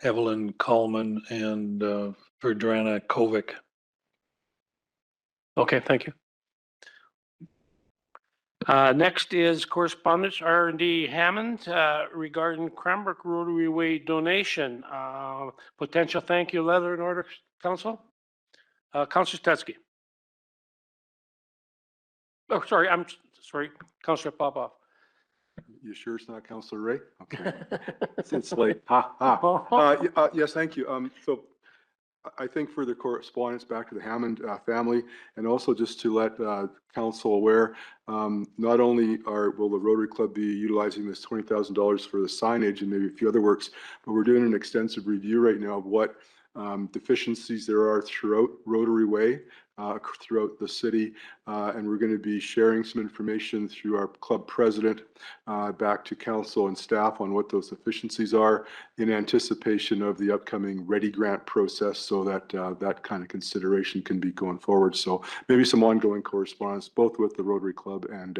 Evelyn Coleman and Verdrana Kovic. Okay, thank you. Next is correspondence R&D Hammond regarding Cranbrook Rotary Way donation. Potential thank you letter in order, Council. Councillor Tetzke. Oh, sorry, I'm sorry, Councillor Popoff. You sure it's not Councillor Ray? Okay. It's late. Ha, ha. Yes, thank you. So I think for the correspondence back to the Hammond family, and also just to let council aware, not only will the Rotary Club be utilizing this $20,000 for the signage and maybe a few other works, but we're doing an extensive review right now of what deficiencies there are throughout Rotary Way, throughout the city, and we're going to be sharing some information through our club president back to council and staff on what those deficiencies are in anticipation of the upcoming Ready Grant process, so that that kind of consideration can be going forward. So maybe some ongoing correspondence both with the Rotary Club and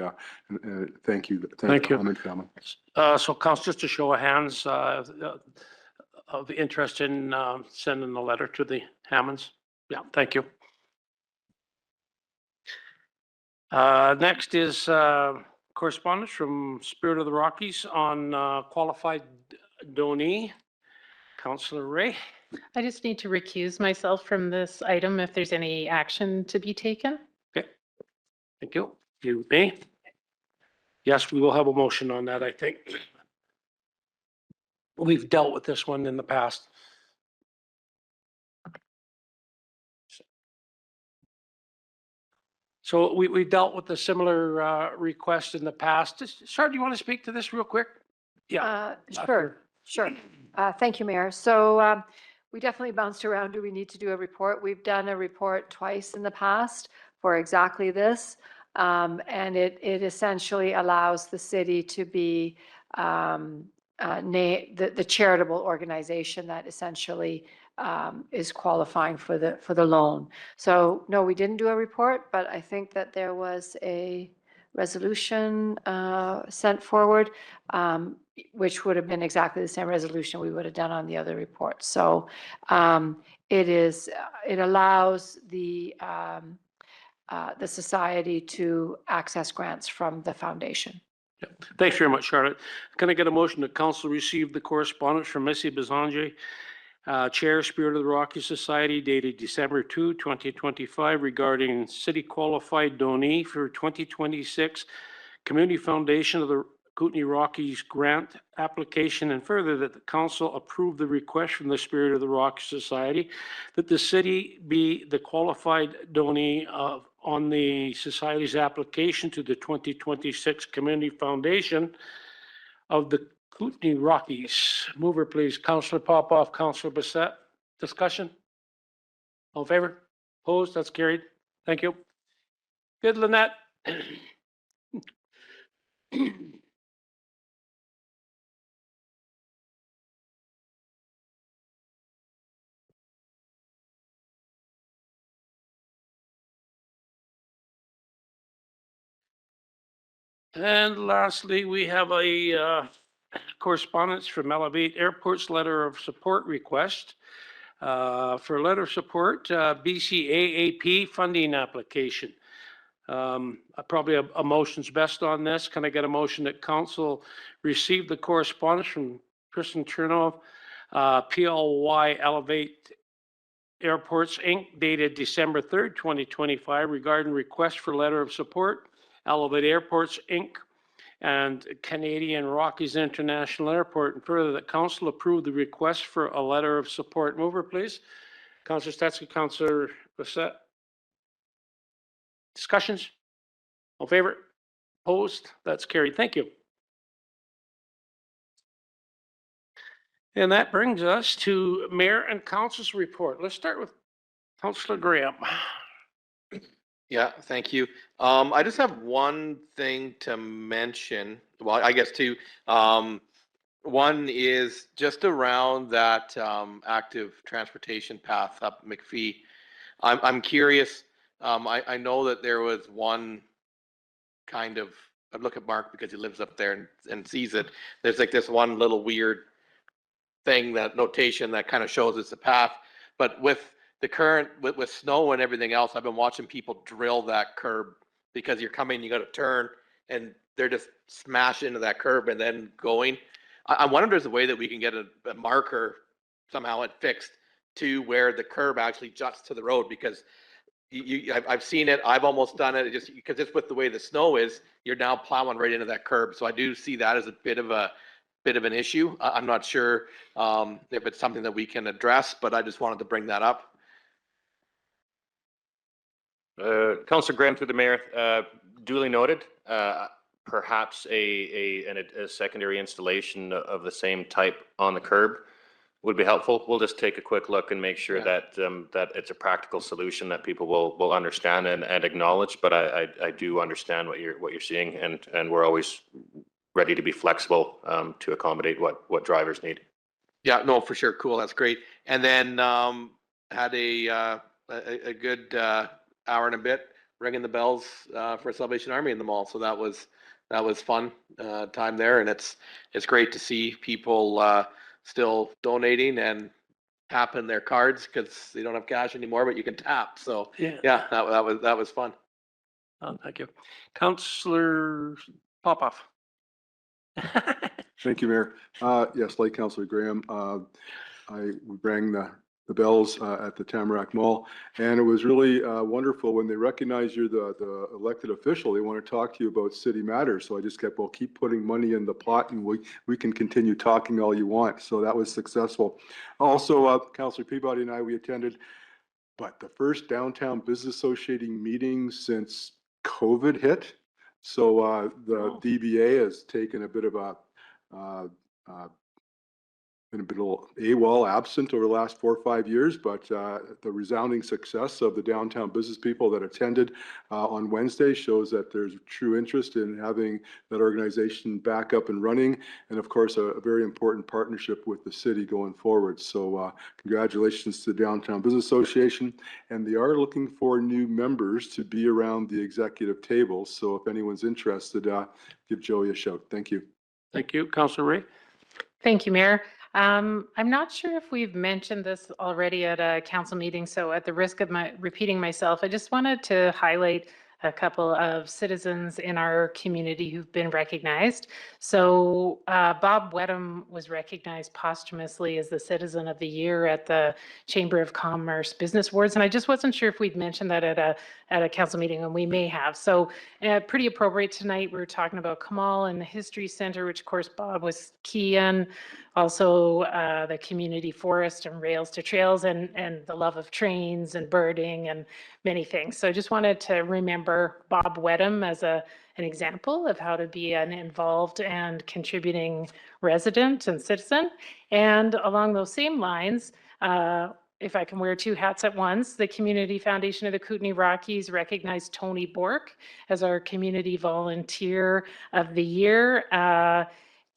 thank you. Thank you. Hammond family. So council, just a show of hands of interest in sending the letter to the Hammonds. Yeah, thank you. Next is correspondence from Spirit of the Rockies on qualified donee. Councillor Ray. I just need to recuse myself from this item if there's any action to be taken. Okay, thank you. You may. Yes, we will have a motion on that, I think. We've dealt with this one in the past. So we dealt with a similar request in the past. Shar, do you want to speak to this real quick? Yeah. Sure. Thank you, Mayor. So we definitely bounced around. Do we need to do a report? We've done a report twice in the past for exactly this. And it essentially allows the city to be the charitable organization that essentially is qualifying for the loan. So no, we didn't do a report, but I think that there was a resolution sent forward, which would have been exactly the same resolution we would have done on the other report. So it allows the society to access grants from the foundation. Yeah. Thanks very much, Charlotte. Can I get a motion that council receive the correspondence from Missy Bazange, Chair, Spirit of the Rockies Society, dated December 2, 2025, regarding city qualified donee for 2026 Community Foundation of the Kootenay Rockies grant application, and further that the council approve the request from the Spirit of the Rockies Society that the city be the qualified donee on the society's application to the 2026 Community Foundation of the Kootenay Rockies. Mover, please. Councillor Popoff, Councillor Bassett. Discussion? All in favor? Opposed? That's carried. Thank you. Good, Lynette. And lastly, we have a correspondence from Elevate Airport's letter of support request. For a letter of support, BCAAP funding application. Probably a motion's best on this. Can I get a motion that council receive the correspondence from Kristen Chernow, PLY Elevate Airports Inc., dated December 3rd, 2025, regarding request for letter of support, Elevate Airports Inc., and Canadian Rockies International Airport, and further that council approve the request for a letter of support. Mover, please. Councillor Stetsky, Councillor Bassett. Discussions? All in favor? Opposed? That's carried. Thank you. And that brings us to Mayor and Council's report. Let's start with Councillor Graham. Yeah, thank you. I just have one thing to mention. Well, I guess two. One is just around that active transportation path up McPhee. I'm curious. I know that there was one kind of. I look at Mark because he lives up there and sees it. There's like this one little weird thing, that notation that kind of shows it's a path. But with the current, with snow and everything else, I've been watching people drill that curb because you're coming, you got to turn, and they're just smash into that curb and then going. I wonder if there's a way that we can get a marker somehow it fixed to where the curb actually juts to the road, because I've seen it. I've almost done it just because it's with the way the snow is, you're now plowing right into that curb. So I do see that as a bit of an issue. I'm not sure if it's something that we can address, but I just wanted to bring that up. Councillor Graham, through the mayor, duly noted. Perhaps a secondary installation of the same type on the curb would be helpful. We'll just take a quick look and make sure that that it's a practical solution that people will understand and acknowledge. But I do understand what you're seeing, and we're always ready to be flexible to accommodate what drivers need. Yeah, no, for sure. Cool. That's great. And then had a good hour and a bit ringing the bells for Salvation Army in the mall. So that was fun time there, and it's great to see people still donating and tapping their cards because they don't have cash anymore, but you can tap. So yeah, that was fun. Thank you, Councillor Popoff. Thank you, Mayor. Yes, like Councillor Graham, we rang the bells at the Tamarack Mall, and it was really wonderful when they recognize you're the elected official. They want to talk to you about city matters. So I just kept, well, keep putting money in the pot, and we can continue talking all you want. So that was successful. Also, Councillor Peabody and I, we attended, but the first downtown business associating meeting since COVID hit. So the DBA has taken a bit of been a bit AWOL, absent over the last 4 or 5 years, but the resounding success of the downtown business people that attended on Wednesday shows that there's true interest in having that organization back up and running, and of course a very important partnership with the city going forward. So congratulations to the Downtown Business Association, and they are looking for new members to be around the executive table. So if anyone's interested, give Joey a shout. Thank you. Thank you, Councillor Ray. Thank you, Mayor. I'm not sure if we've mentioned this already at a council meeting, so at the risk of repeating myself, I just wanted to highlight a couple of citizens in our community who've been recognized. So Bob Wedham was recognized posthumously as the Citizen of the Year at the Chamber of Commerce Business Awards, and I just wasn't sure if we'd mentioned that at a council meeting, and we may have. So pretty appropriate tonight. We were talking about Kamal and the History Center, which of course Bob was key in. Also the community forest and rails to trails, and the love of trains and birding and many things. So I just wanted to remember Bob Wedham as an example of how to be an involved and contributing resident and citizen. And along those same lines, if I can wear two hats at once, the Community Foundation of the Kootenay Rockies recognized Tony Bork as our Community Volunteer of the Year.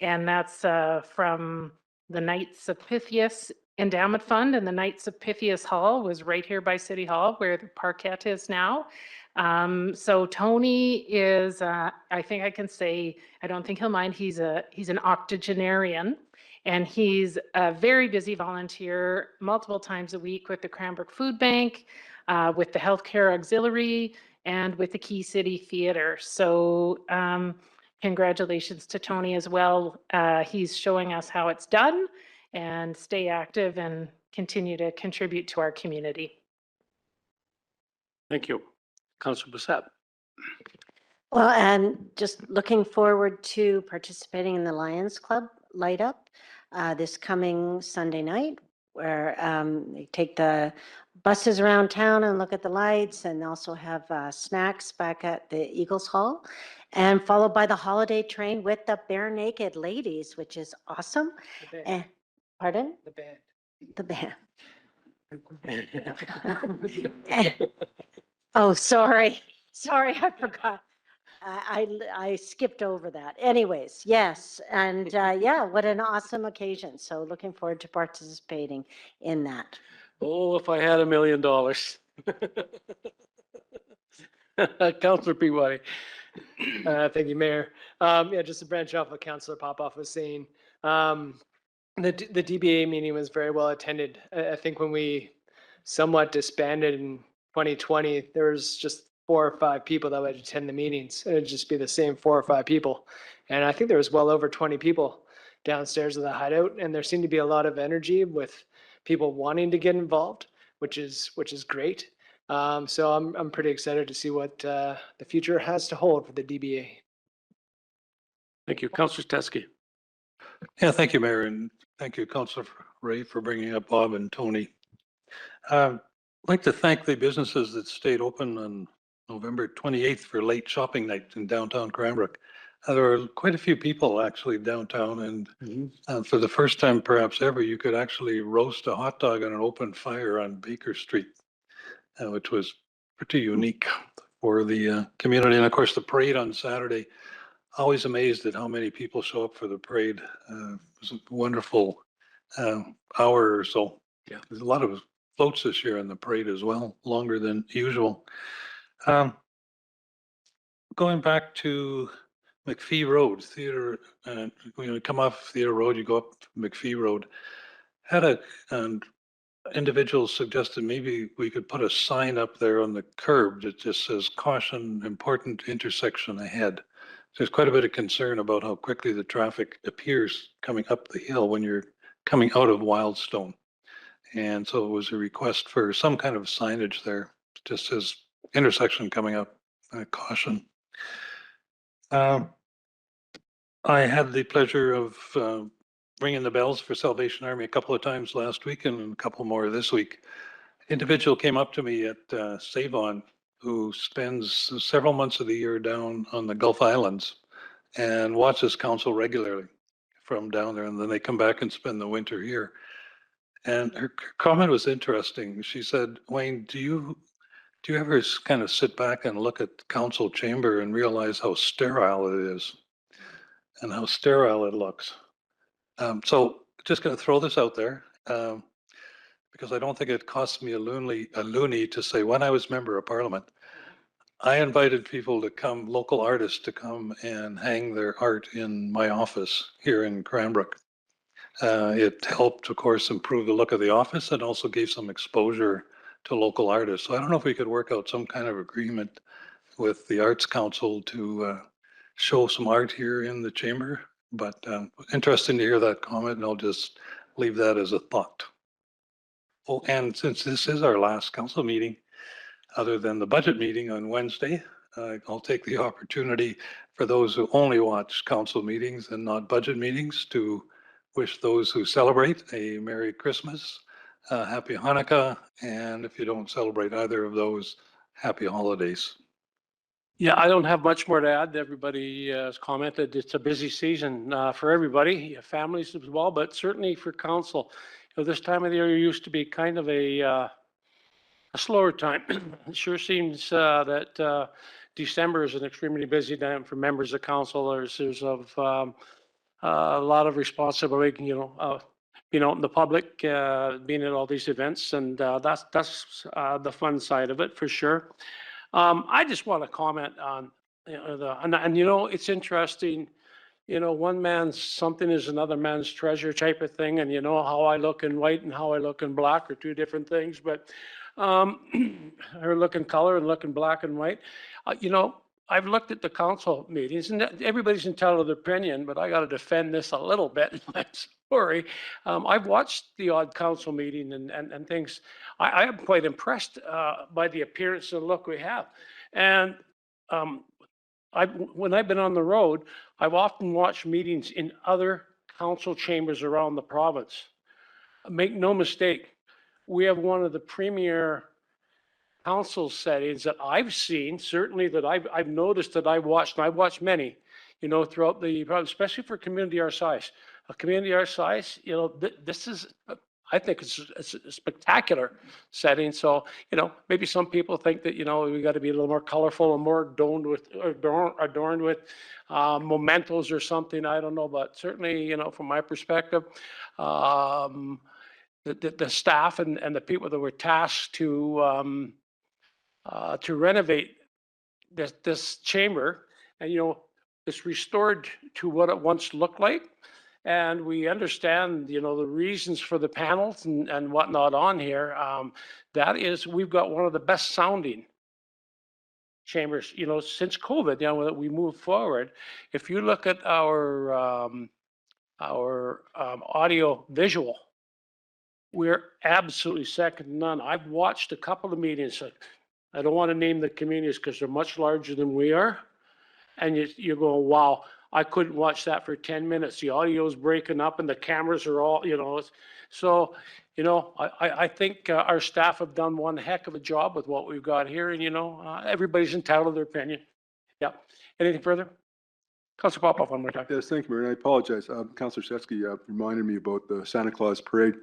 And that's from the Knights of Pythias Endowment Fund, and the Knights of Pythias Hall was right here by City Hall where the parquet is now. So Tony is, I think I can say, I don't think he'll mind, he's an octogenarian, and he's a very busy volunteer multiple times a week with the Cranbrook Food Bank, with the Healthcare Auxiliary, and with the Key City Theatre. So congratulations to Tony as well. He's showing us how it's done, and stay active and continue to contribute to our community. Thank you. Councillor Bissett. Well, and just looking forward to participating in the Lions Club Light Up this coming Sunday night, where they take the buses around town and look at the lights, and also have snacks back at the Eagles Hall, and followed by the holiday train with the Bare Naked Ladies, which is awesome. Pardon? The band. The band. Oh, sorry. Sorry, I forgot. I skipped over that. Anyways, yes, and yeah, what an awesome occasion. So looking forward to participating in that. Oh, if I had $1 million. Councillor Peabody. Thank you, Mayor. Yeah, just to branch off what Councillor Popoff was saying. The DBA meeting was very well attended. I think when we somewhat disbanded in 2020, there was just 4 or 5 people that would attend the meetings. It'd just be the same 4 or 5 people. And I think there was well over 20 people downstairs of the hideout. And there seemed to be a lot of energy with people wanting to get involved, which is great. So I'm pretty excited to see what the future has to hold for the DBA. Thank you. Councillor Teske. Yeah, thank you, Mayor, and thank you, Councillor Ray, for bringing up Bob and Tony. I'd like to thank the businesses that stayed open on November 28th for late shopping night in downtown Cranbrook. There were quite a few people actually downtown, and for the first time perhaps ever, you could actually roast a hot dog on an open fire on Baker Street, which was pretty unique for the community. And of course, the parade on Saturday. Always amazed at how many people show up for the parade. It was a wonderful hour or so. Yeah, there's a lot of floats this year in the parade as well, longer than usual. Going back to McPhee Road, Theater, when you come off Theater Road, you go up McPhee Road. Had an individual suggested maybe we could put a sign up there on the curb that just says caution, important intersection ahead. There's quite a bit of concern about how quickly the traffic appears coming up the hill when you're coming out of Wildstone. And so it was a request for some kind of signage there, just as intersection coming up, caution. I had the pleasure of ringing the bells for Salvation Army a couple of times last week and a couple more this week. Individual came up to me at Save-On, who spends several months of the year down on the Gulf Islands and watches council regularly from down there. And then they come back and spend the winter here. And her comment was interesting. She said, Wayne, do you ever kind of sit back and look at the council chamber and realize how sterile it is and how sterile it looks? So just going to throw this out there. Because I don't think it costs me a loony to say when I was member of parliament, I invited people to come, local artists to come and hang their art in my office here in Cranbrook. It helped, of course, improve the look of the office and also gave some exposure to local artists. So I don't know if we could work out some kind of agreement with the Arts Council to show some art here in the chamber, but interesting to hear that comment, and I'll just leave that as a thought. Oh, and since this is our last council meeting, other than the budget meeting on Wednesday, I'll take the opportunity for those who only watch council meetings and not budget meetings to wish those who celebrate a Merry Christmas, Happy Hanukkah, and if you don't celebrate either of those, Happy Holidays. Yeah, I don't have much more to add. Everybody has commented. It's a busy season for everybody, families as well, but certainly for council. This time of the year used to be kind of a slower time. It sure seems that December is an extremely busy time for members of council. There's of a lot of responsibility, being out in the public, being at all these events, and that's the fun side of it for sure. I just want to comment on it's interesting. One man's something is another man's treasure type of thing. And how I look in white and how I look in black are two different things. But her look in color and look in black and white. I've looked at the council meetings, and everybody's entitled to their opinion, but I got to defend this a little bit. I'm sorry. I've watched the odd council meeting and things. I am quite impressed by the appearance and look we have. And when I've been on the road, I've often watched meetings in other council chambers around the province. Make no mistake, we have one of the premier council settings that I've seen, certainly that I've noticed, that I've watched, and I've watched many, throughout the, especially for a community our size. a community our size, you know, this is, I think it's a spectacular setting. So, you know, maybe some people think that, you know, we got to be a little more colorful and more adorned with mementos or something. I don't know, but certainly, you know, from my perspective, the staff and the people that were tasked to renovate this chamber, and you know, it's restored to what it once looked like. And we understand, you know, the reasons for the panels and whatnot on here. That is, we've got one of the best sounding chambers, you know, since COVID. You know, that we move forward. If you look at our audio visual, we're absolutely second to none. I've watched a couple of meetings. I don't want to name the communities because they're much larger than we are. And you're going, wow, I couldn't watch that for 10 minutes. The audio's breaking up and the cameras are all, you know. So, you know, I think our staff have done one heck of a job with what we've got here. And, you know, everybody's entitled to their opinion. Yeah. Anything further? Councilor Popoff, one more time. Yes, thank you, Mayor. And I apologize. Councilor Setsky reminded me about the Santa Claus parade.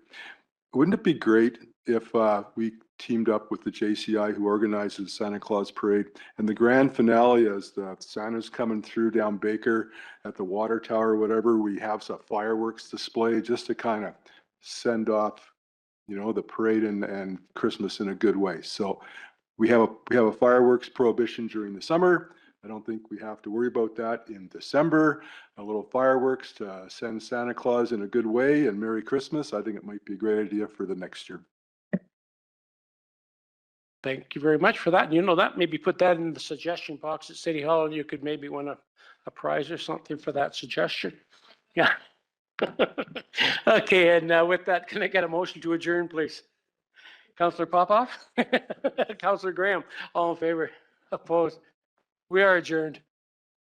Wouldn't it be great if we teamed up with the JCI who organizes Santa Claus Parade, and the grand finale as the Santa's coming through down Baker at the water tower or whatever, we have some fireworks display just to kind of send off, you know, the parade and Christmas in a good way. So we have a fireworks prohibition during the summer. I don't think we have to worry about that in December. A little fireworks to send Santa Claus in a good way and Merry Christmas. I think it might be a great idea for the next year. Thank you very much for that. And you know that, maybe put that in the suggestion box at City Hall and you could maybe win a prize or something for that suggestion. Yeah. Okay, and with that, can I get a motion to adjourn, please? Councillor Popoff? Councillor Graham, all in favor? Opposed? We are adjourned.